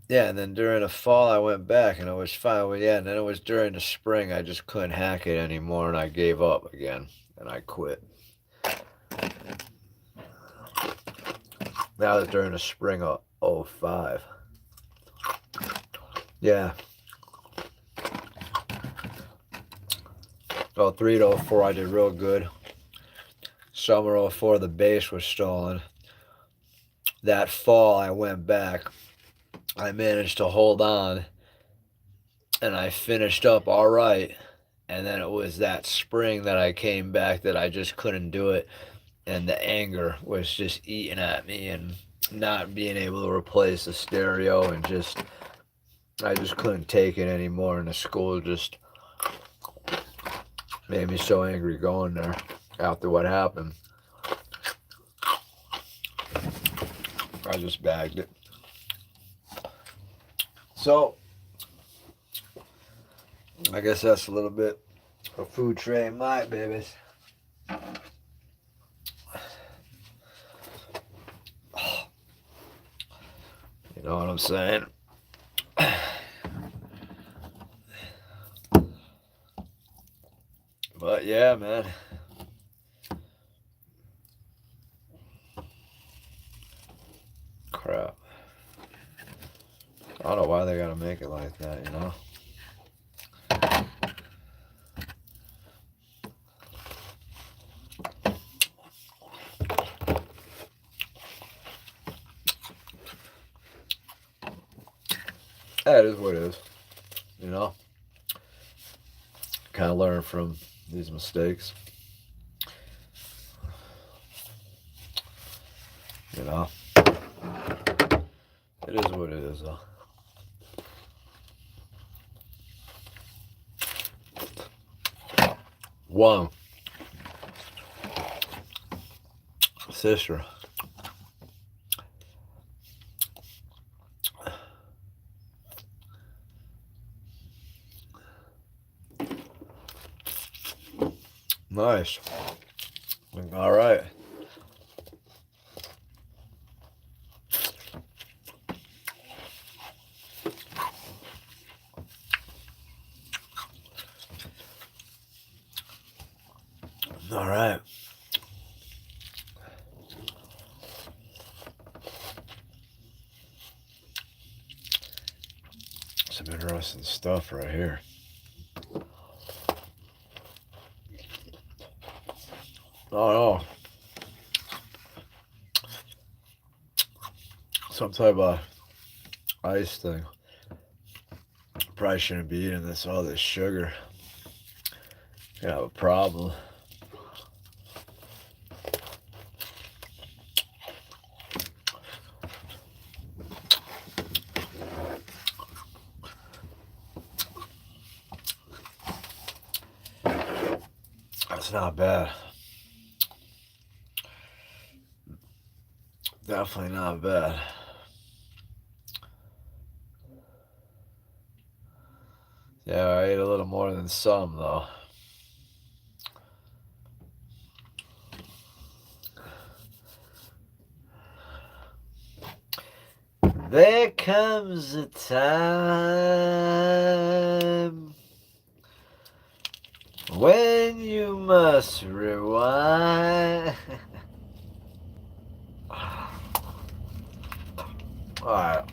S2: the fall, I went back, and it was fine. Well, yeah, and then it was during the spring. I just couldn't hack it anymore, and I gave up again, and I quit. That was during the spring of '05. Yeah. '03 to '04, I did real good. Summer '04, the base was stolen. That fall, I went back. I managed to hold on, and I finished up all right. And then it was that spring that I came back that I just couldn't do it. And the anger was just eating at me, and not being able to replace the stereo, and I just couldn't take it anymore. And the school just made me so angry going there after what happened. I just bagged it. So, I guess that's a little bit of food train light, babies. You know what I'm saying? But yeah, man. Crap. I don't know why they gotta make it like that, you know? That is what it is. You know, kind of learn from these mistakes. You know, it is what it is, though. One sister. Nice. All right. All right. Some interesting stuff right here. Oh no. Some type of ice thing. Probably shouldn't be eating this, all this sugar. You have a problem. That's not bad. Definitely not bad. Yeah, I ate a little more than some, though. There comes a time when you must rewind. Alright.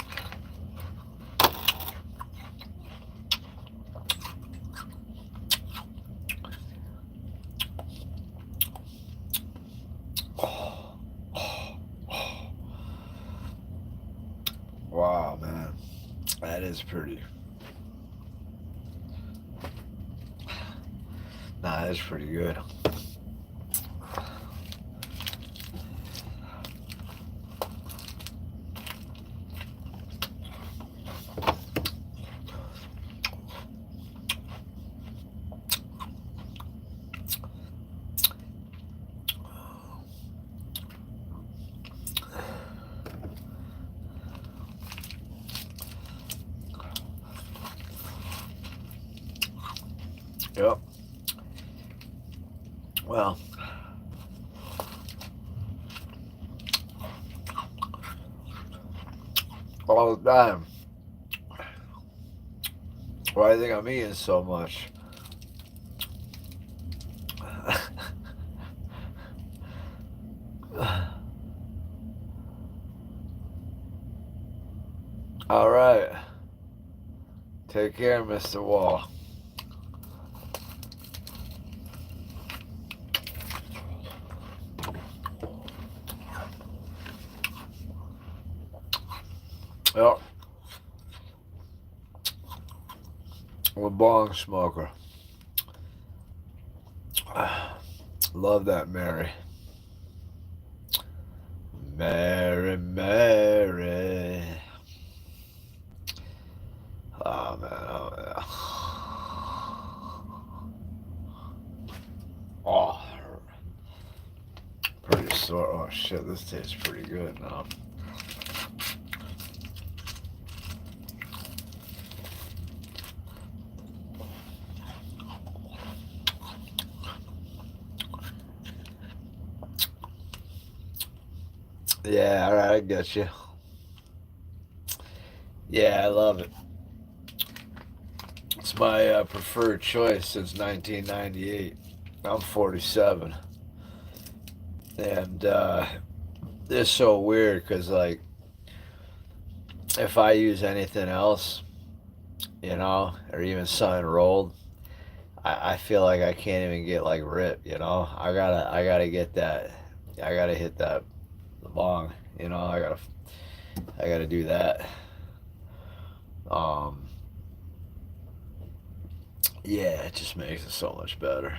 S2: Wow, man. That is pretty. Nah, that's pretty good. Yep. Well, all the time. Why do you think I'm eating so much? All right. Take care, Mr. Wall. Yep. I'm a bong smoker. Love that Mary. Mary, Mary. Oh, man. Oh, yeah. Oh, pretty sore. Oh, shit. This tastes pretty good now. Yeah, alright, I get you. Yeah, I love it. It's my preferred choice since 1998. I'm 47. And it's so weird because, like, if I use anything else, you know, or even something rolled, I feel like I can't even get, like, ripped, you know? I gotta get that. I gotta hit that bong, you know? I gotta do that. Yeah, it just makes it so much better.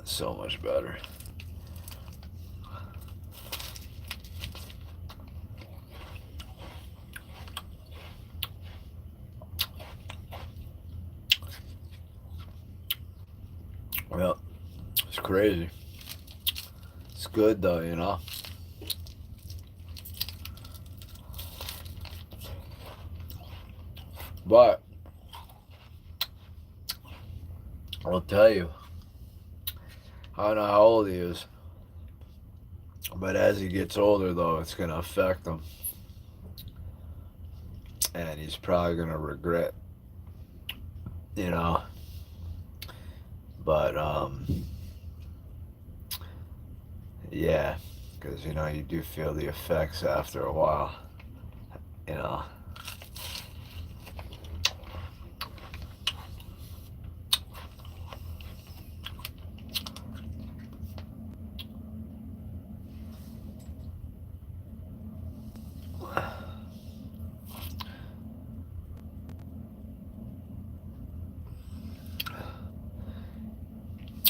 S2: So much better. Well, it's crazy. It's good though, you know. But I'll tell you, I don't know how old he is, but as he gets older, though, it's gonna affect him, and he's probably gonna regret, you know. But yeah, because you do feel the effects after a while, you know.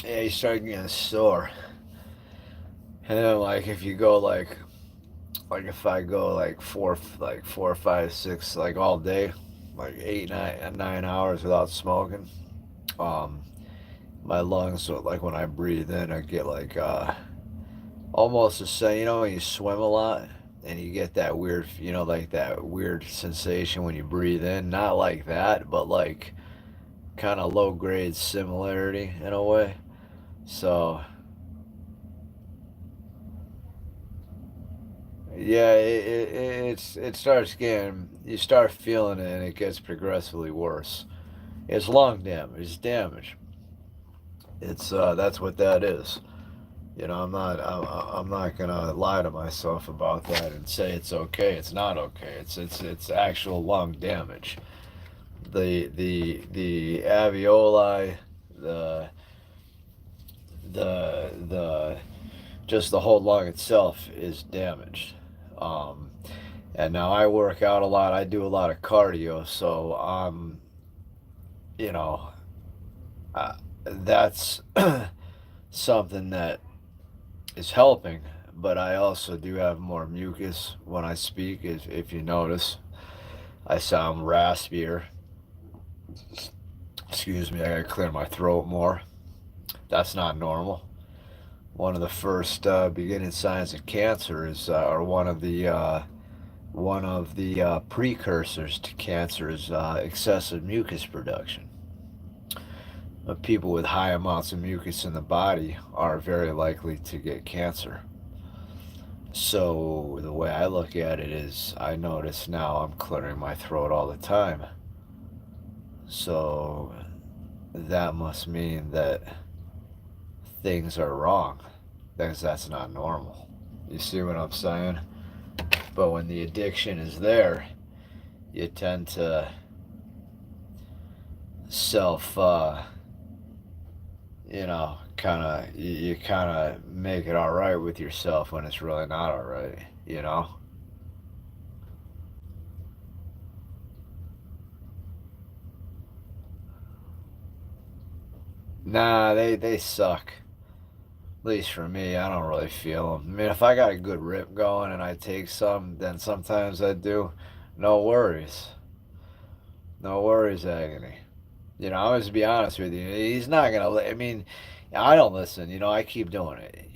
S2: Yeah, you start getting sore, and then like if you go like if I go like 4, 5, 6 like all day, like 8, 9 hours without smoking, um, my lungs, so like when I breathe in, I get like almost the same. You know when you swim a lot and you get that weird, like that weird sensation when you breathe in. Not like that, but like kind of low grade similarity in a way. So yeah, it starts getting, you start feeling it and it gets progressively worse. It's lung damage. It's damage. It's that's what that is. I'm not gonna lie to myself about that and say it's okay. It's not okay. It's actual lung damage. The alveoli, the the just the whole lung itself is damaged. Um, and now I work out a lot. I do a lot of cardio, so you know, that's something that is helping. But I also do have more mucus when I speak. If you notice, I sound raspier. Excuse me, I gotta clear my throat more. That's not normal. One of the first beginning signs of cancer is, or one of the precursors to cancer is excessive mucus production. People with high amounts of mucus in the body are very likely to get cancer. So the way I look at it is, I notice now I'm clearing my throat all the time. So that must mean that things are wrong, because that's not normal. You see what I'm saying? But when the addiction is there, you tend to self, kind of, you kind of make it all right with yourself when it's really not all right, you know? Nah, they suck. At least for me, I don't really feel them. I mean, if I got a good rip going and I take some, then sometimes I do. No worries. No worries, agony. I'm just be honest with you. He's not gonna. I mean, I don't listen. I keep doing it.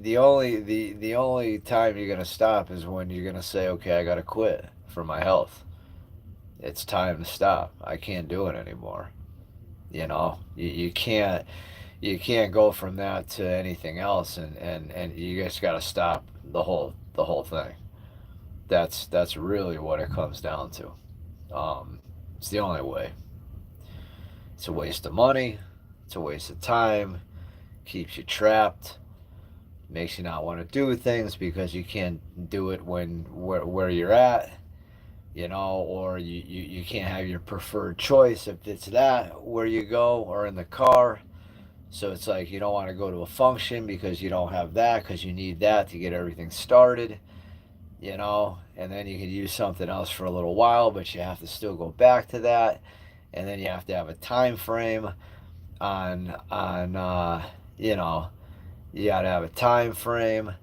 S2: The only time you're gonna stop is when you're gonna say, "Okay, I gotta quit for my health. It's time to stop. I can't do it anymore." You can't go from that to anything else, and you just gotta stop the whole thing. That's really what it comes down to. It's the only way. It's a waste of money. It's a waste of time. Keeps you trapped. Makes you not want to do things because you can't do it where you're at. Or you can't have your preferred choice if it's that where you go or in the car. So it's like you don't want to go to a function because you don't have that, because you need that to get everything started. And then you could use something else for a little while, but you have to still go back to that. and then you have to have a time frame on you know, you got to have a time frame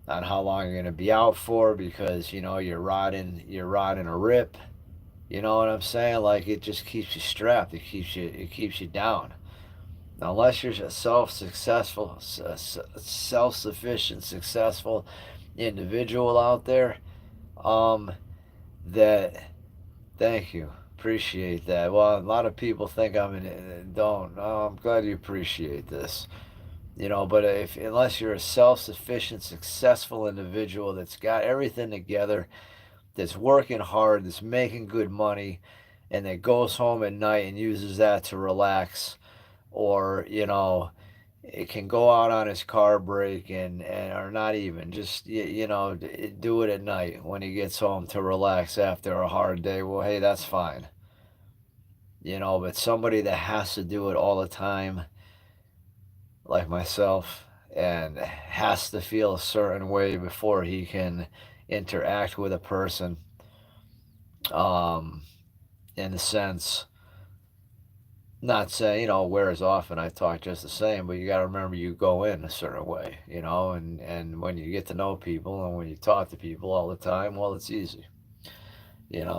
S2: on how long you're going to be out for, because you know you're riding a rip. You know what I'm saying? Like, it just keeps you strapped. It keeps you down. Unless you're a self-sufficient, successful individual out there, um, that, thank you, appreciate that. Well, a lot of people think don't. Oh, I'm glad you appreciate this. But if unless you're a self-sufficient, successful individual that's got everything together, that's working hard, that's making good money, and that goes home at night and uses that to relax, or it can go out on his car break, and or not even just do it at night when he gets home to relax after a hard day. Well, hey, that's fine. But somebody that has to do it all the time, like myself, and has to feel a certain way before he can interact with a person, um in the sense, not saying, wears off and I talk just the same, but you got to remember, you go in a certain way, and when you get to know people and when you talk to people all the time, well, it's easy.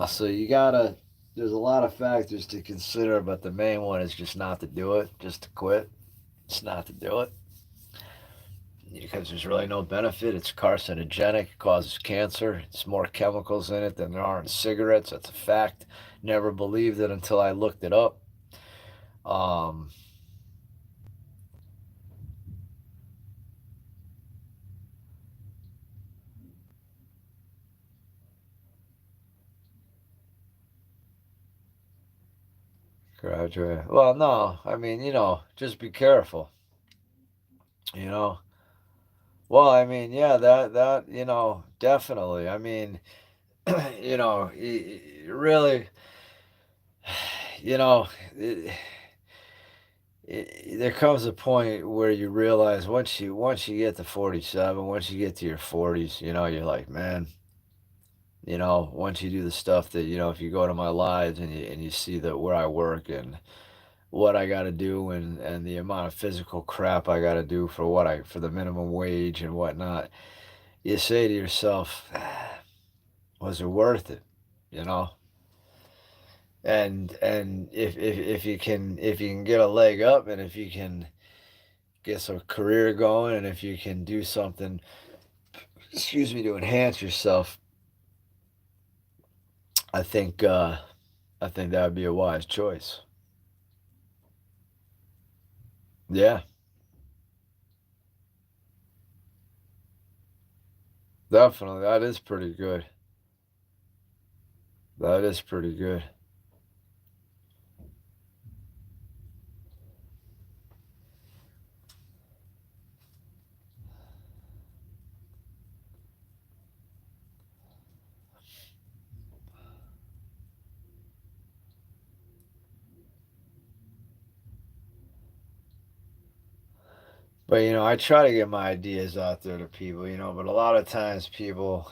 S2: So you gotta, there's a lot of factors to consider, but the main one is just not to do it, just to quit. It's not to do it, because there's really no benefit. It's carcinogenic, it causes cancer. It's more chemicals in it than there are in cigarettes. That's a fact. Never believed it until I looked it up. Um, Graduate. Well, no, I mean, just be careful. You know. Well, I mean, yeah, that definitely. I mean, really, you know, it, there comes a point where you realize, once you get to 47, once you get to your 40s, you're like, man, once you do the stuff that, if you go to my lives and you see that where I work and what I got to do, and the amount of physical crap I got to do for the minimum wage and whatnot, you say to yourself, was it worth it? You know? And if you can get a leg up, and if you can get some career going, and if you can do something, excuse me, to enhance yourself, I think I think that would be a wise choice. Yeah, definitely. That is pretty good. That is pretty good. But I try to get my ideas out there to people, but a lot of times people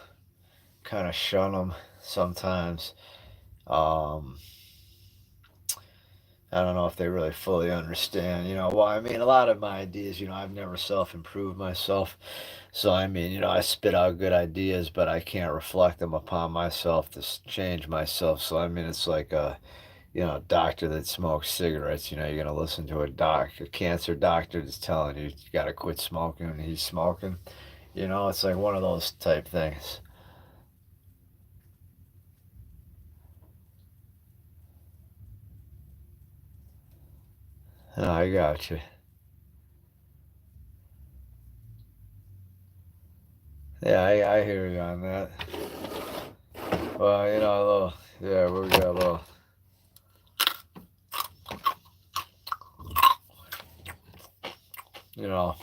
S2: kind of shun them sometimes. Um, I don't know if they really fully understand, well, I mean, a lot of my ideas, I've never self-improved myself. So, I mean, I spit out good ideas, but I can't reflect them upon myself to change myself. So, I mean, it's like doctor that smokes cigarettes. You're gonna listen to a cancer doctor that's telling you gotta quit smoking, and he's smoking. It's like one of those type things. Oh, I got you. Yeah, I hear you on that. Well, a little, yeah, we got a little. You know,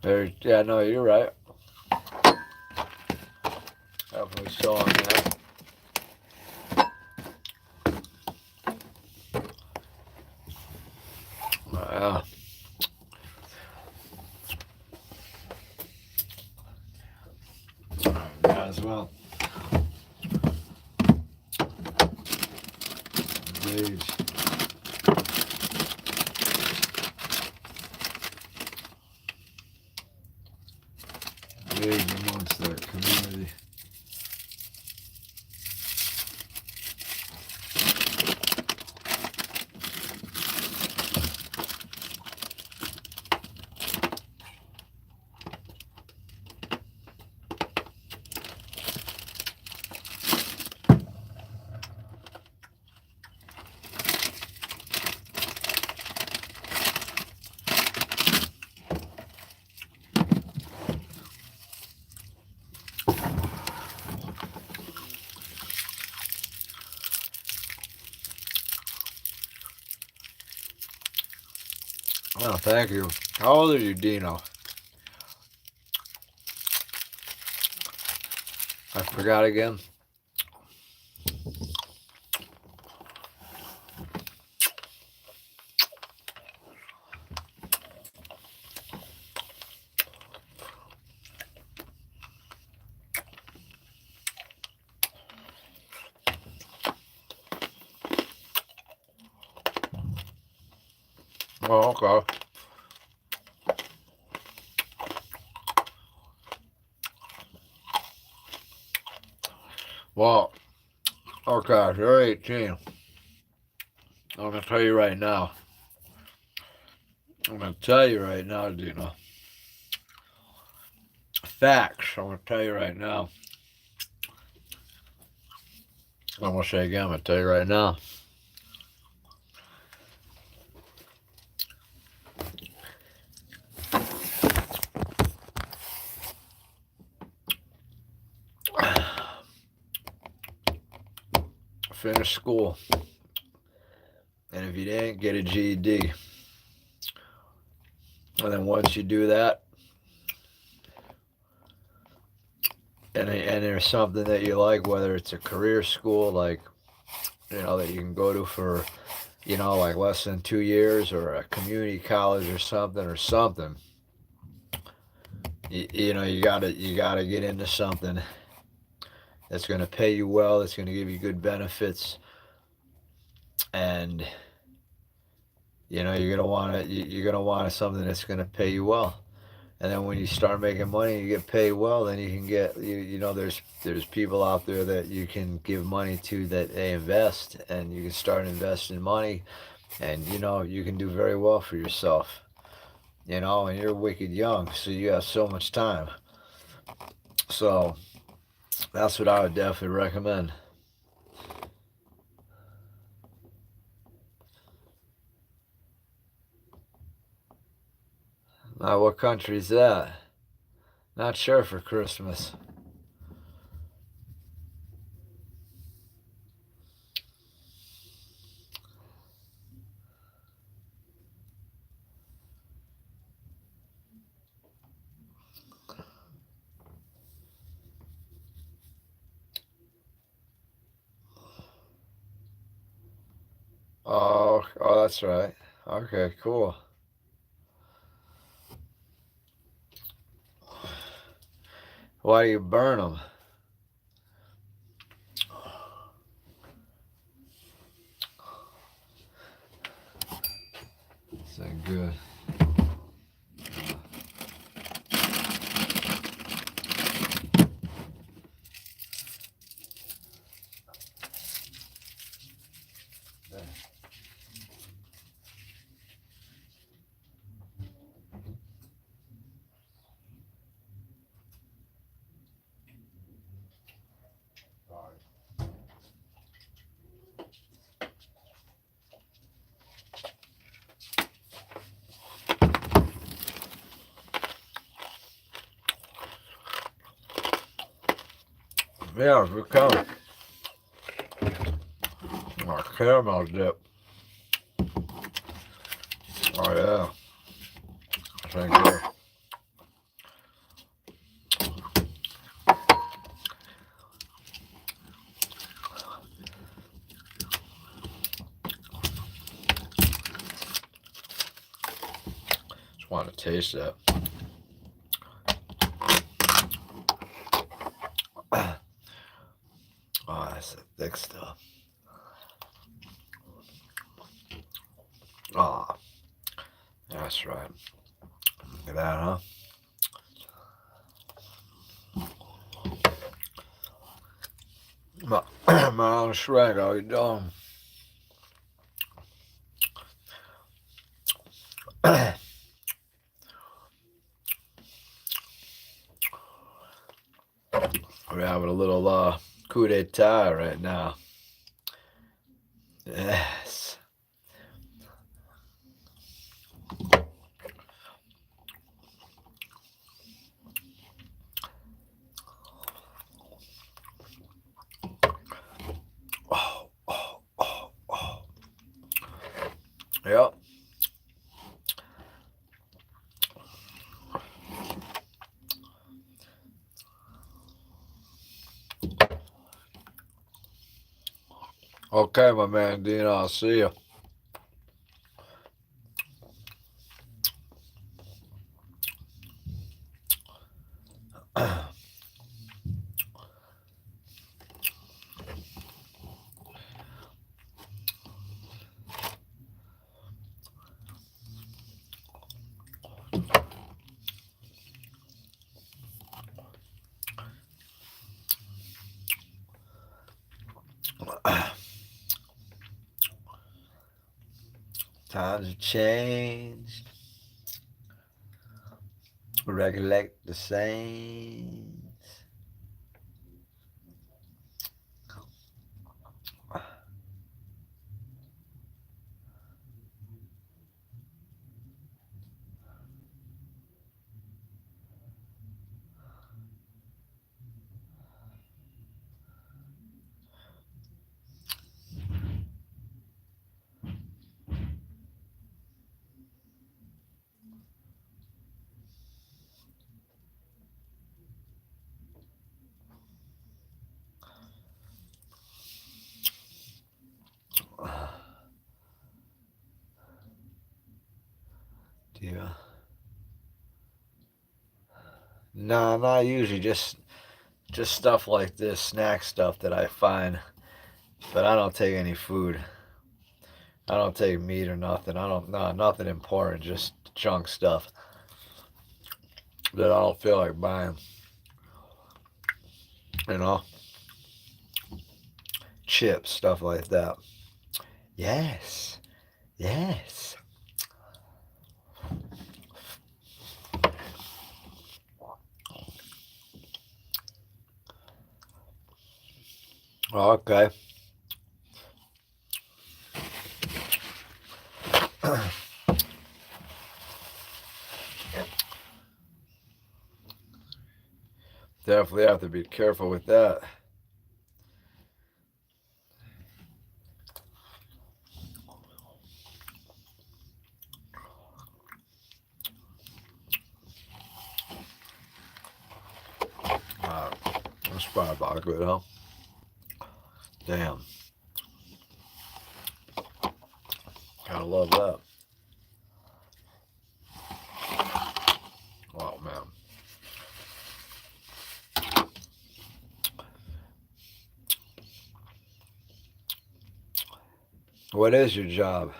S2: yeah, no, you're right. Definitely so on that. Yeah, yeah, as well. age. Age amongst that community. Oh, thank you. How old are you, Dino? I forgot again. Oh, okay. Well, okay, you're 18. I'm gonna tell you right now. I'm gonna tell you right now, Dino. Facts. I'm gonna tell you right now. I'm gonna say again. I'm gonna tell you right now. Finish school, and if you didn't, get a GED. And then once you do that, and there's something that you like, whether it's a career school, like, that you can go to for, like less than 2 years, or a community college or something. You gotta get into something that's gonna pay you well, that's gonna give you good benefits, and you're gonna want something that's gonna pay you well. And then when you start making money, you get paid well, then you can get there's people out there that you can give money to, that they invest, and you can start investing money, and you can do very well for yourself. And you're wicked young, so you have so much time. So that's what I would definitely recommend. Now, what country is that? Not sure for Christmas. Oh, that's right. Okay, cool. Why do you burn them? Is that good? Yeah, good color. Our caramel dip. Oh yeah. Thank you. Just want to taste that. Oh, that's the thick stuff. That's right. Look at that, huh? My own Shrek, how you doing? We're having a little coup d'etat right now. Yes. Oh, oh, oh, oh. Yep. Okay, my man, Dean, I'll see you. Times have changed. Recollect the same. Yeah. No, not usually. Just stuff like this, snack stuff that I find. But I don't take any food. I don't take meat or nothing. Nothing important. Just junk stuff that I don't feel like buying. You know, chips, stuff like that. Yes, yes. Okay. Definitely have to be careful with that. That's probably about good, huh? Damn. Gotta love that. Oh, man. What is your job?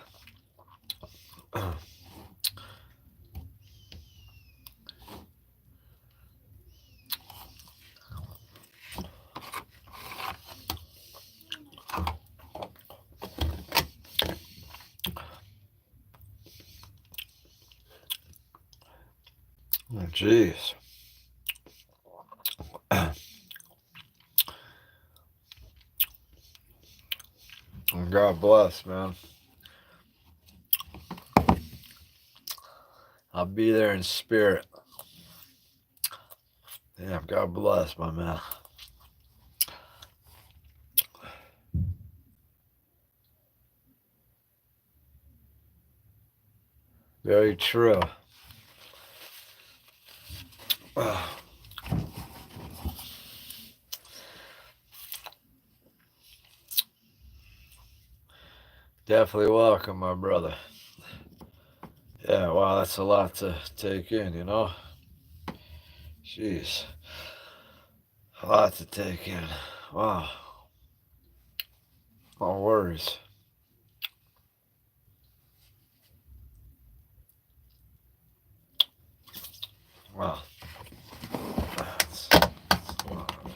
S2: Jeez. God bless, man. I'll be there in spirit. Damn, God bless, my man. Very true. Definitely welcome, my brother. Yeah, wow, that's a lot to take in, you know? Jeez. A lot to take in. Wow. No worries. Well, let's take one a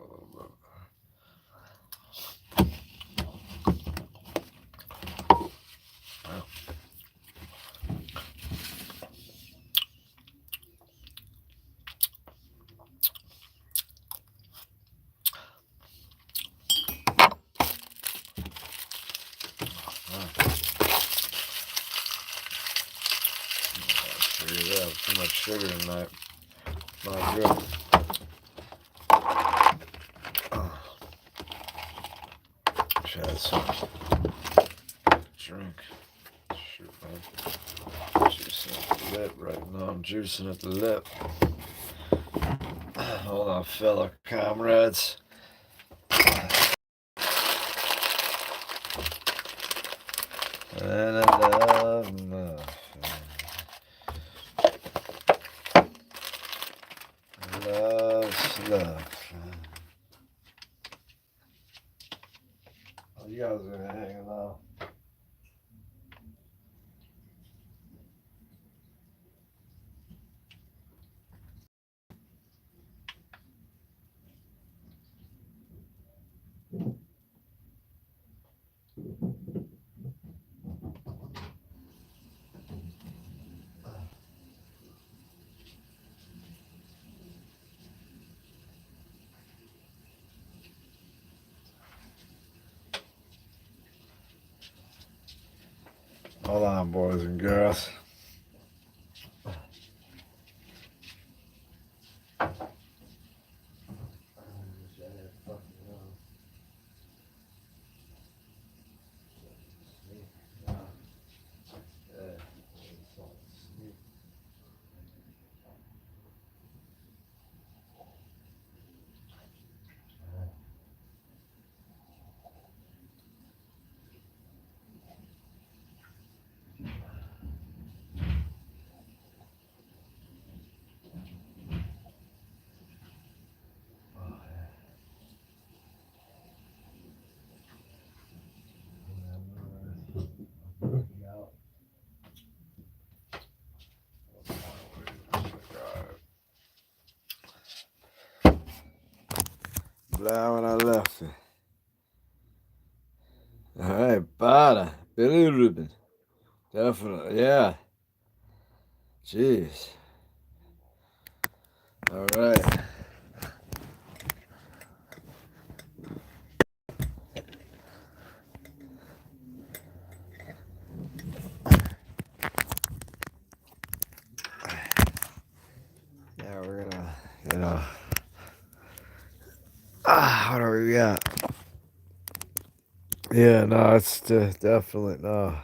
S2: little bit. Too much sugar tonight. Not good. Should have some drink. Shoot, man. Juicing at the lip right now. I'm juicing at the lip. Hold on, fellow comrades. And I love muffin. Love stuff. Oh, you guys are hanging out. Hold on, boys and girls. Glad when I left it. All right, Bada. Billy Rubin. Definitely, yeah. Jeez. All right. Yeah, we're gonna, what do we got? Yeah, no, it's definitely, no.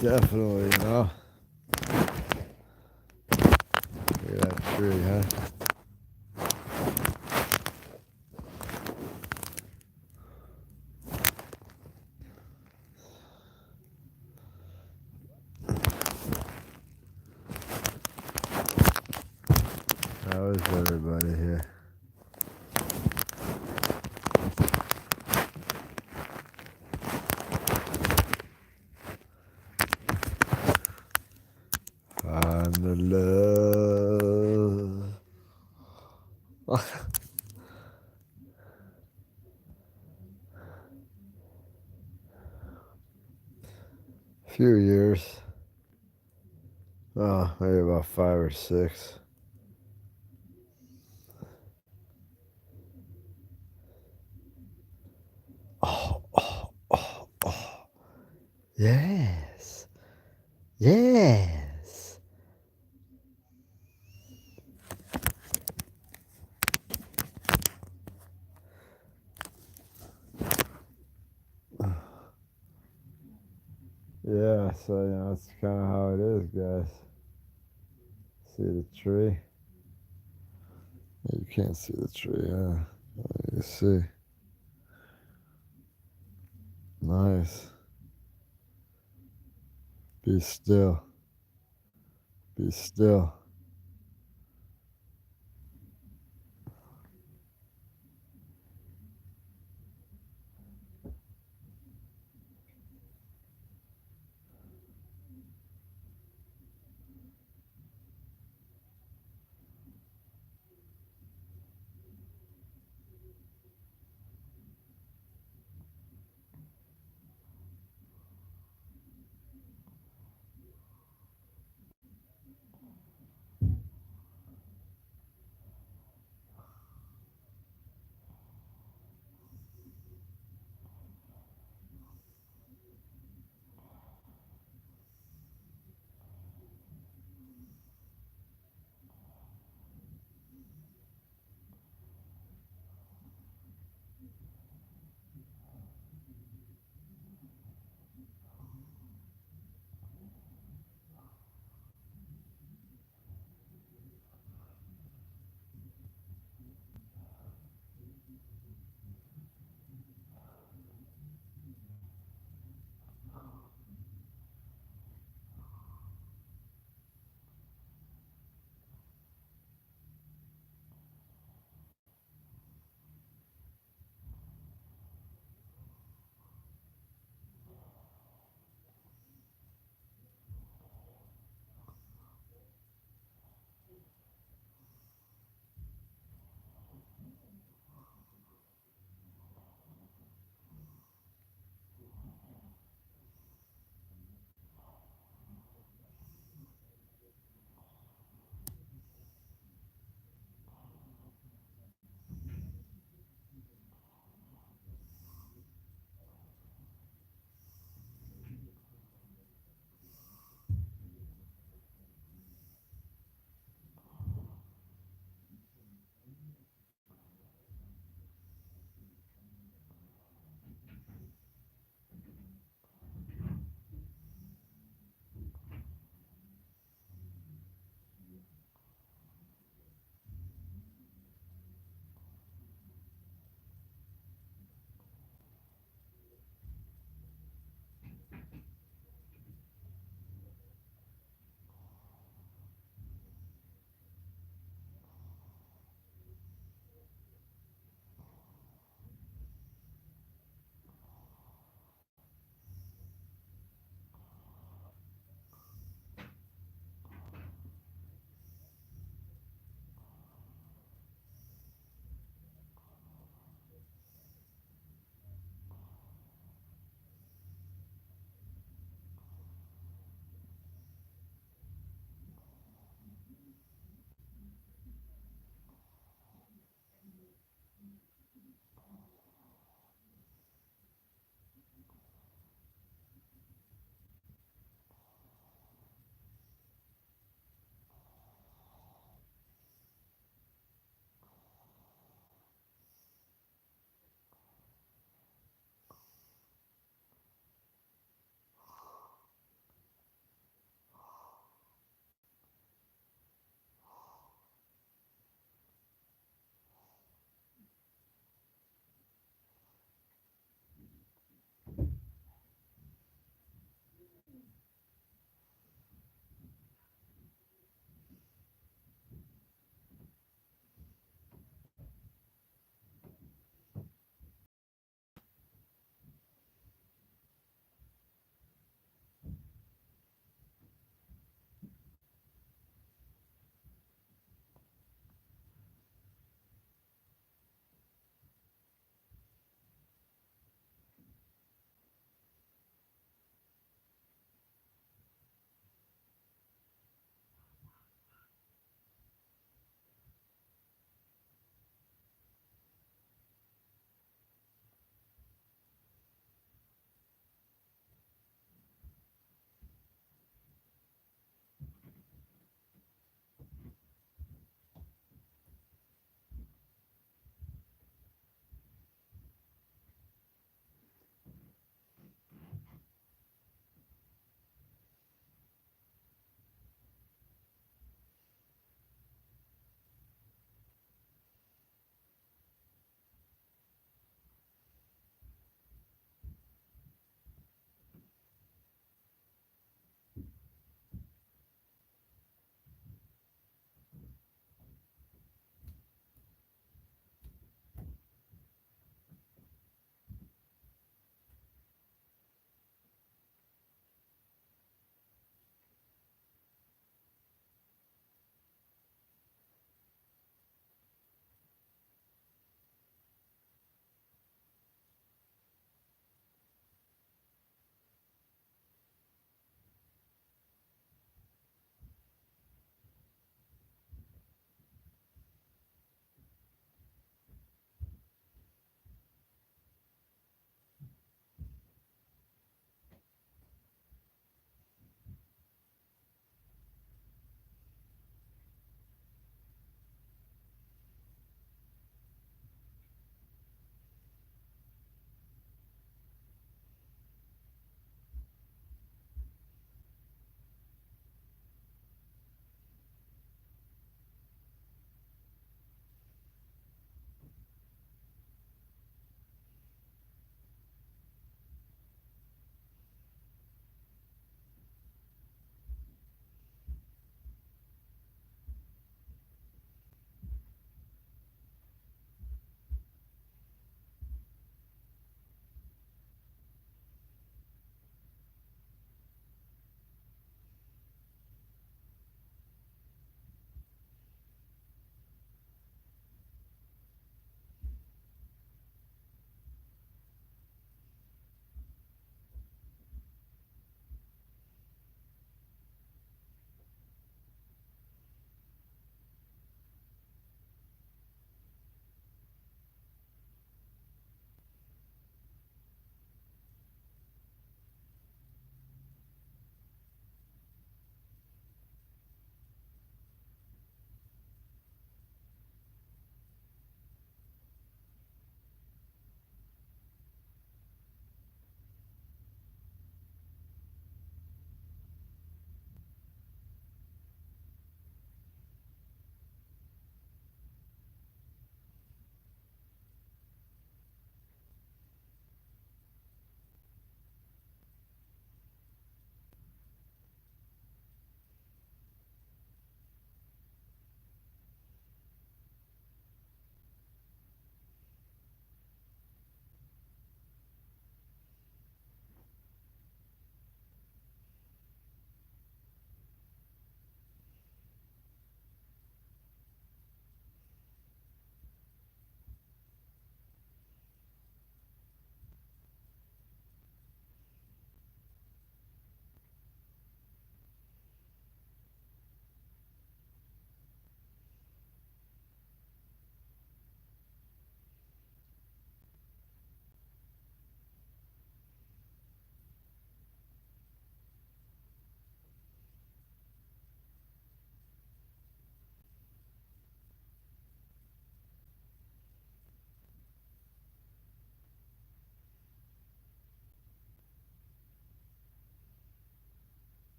S2: Definitely, no. Look at that tree, huh? How is everybody here? Find the love. Few years. Oh, maybe about 5 or 6. Oh, oh, oh, oh. Yes. Yes. Yeah, so that's kind of how it is, guys. See the tree? You can't see the tree, huh? You see. Nice. Be still. Be still.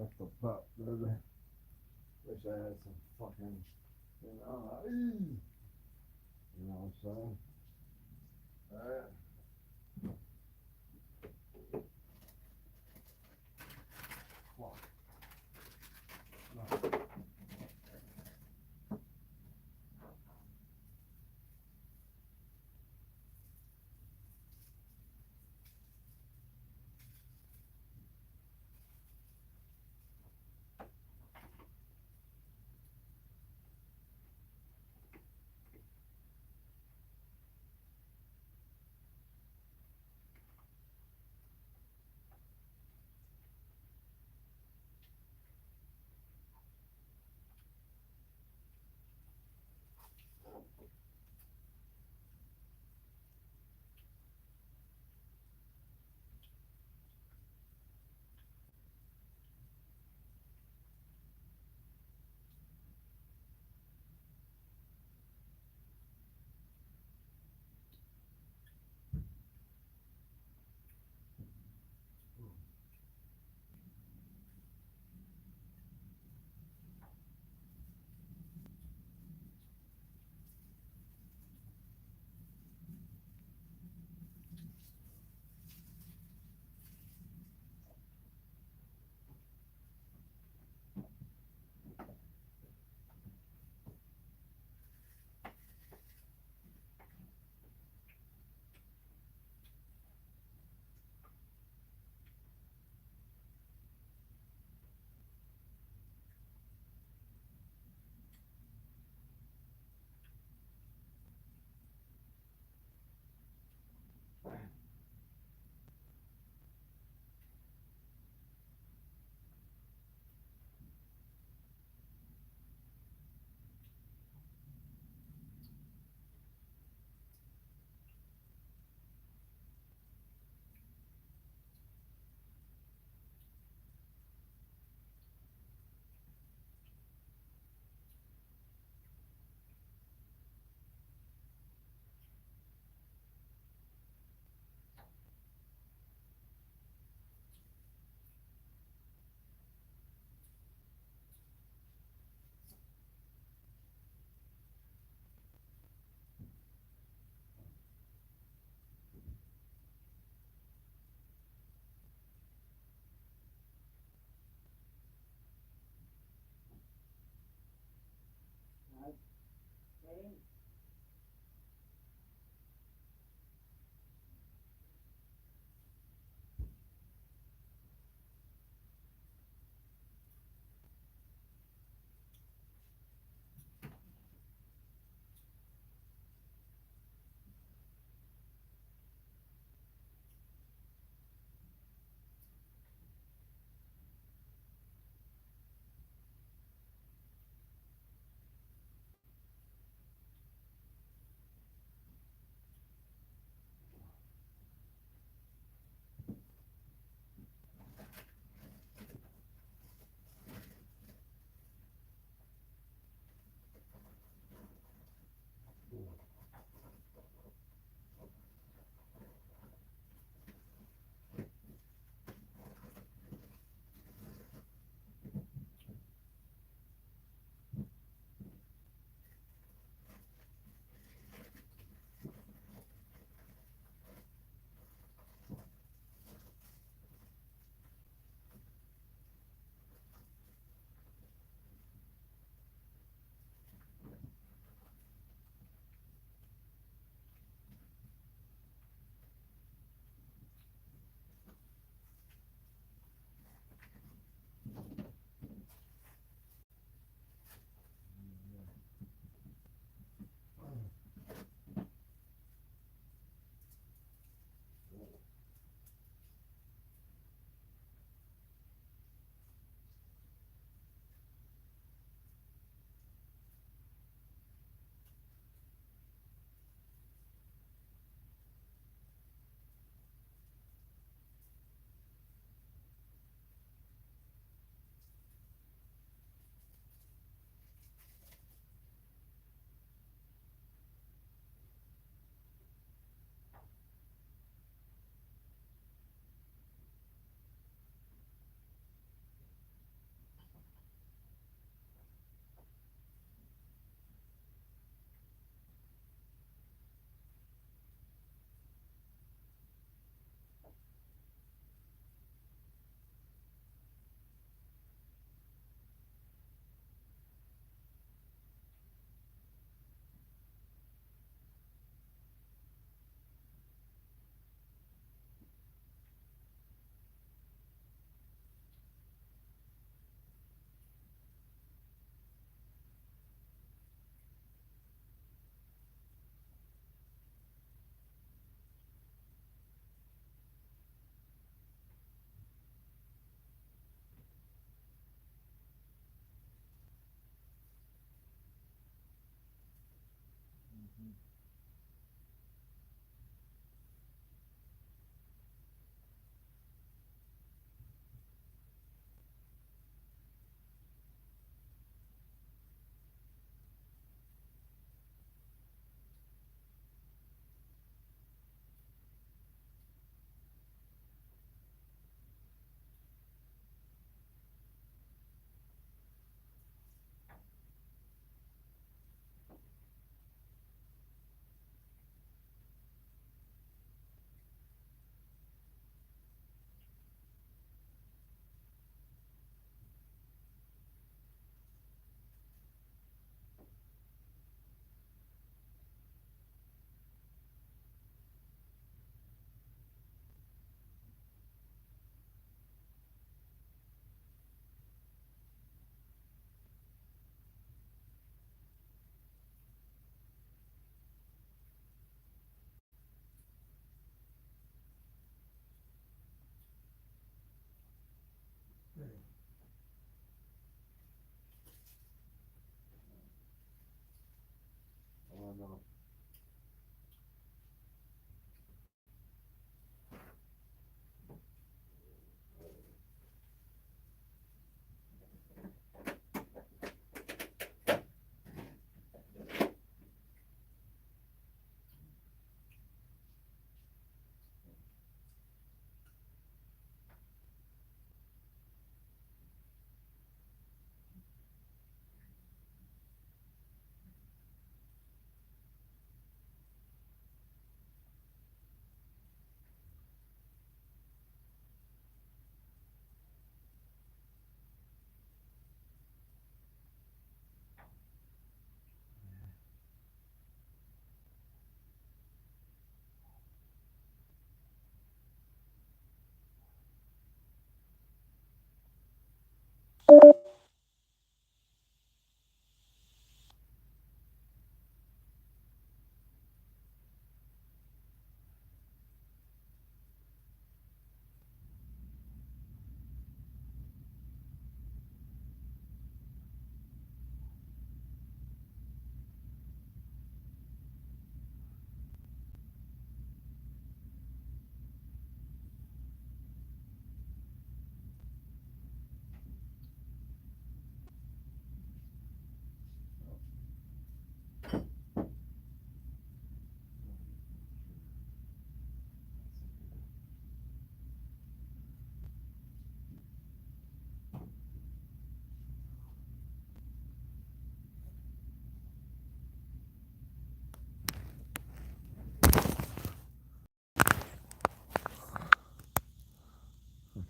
S1: That's the pup, baby. Wish I had some fucking, you know what I'm saying? Alright.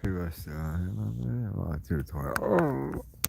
S3: People are still on him. Well, to the toilet. Oh.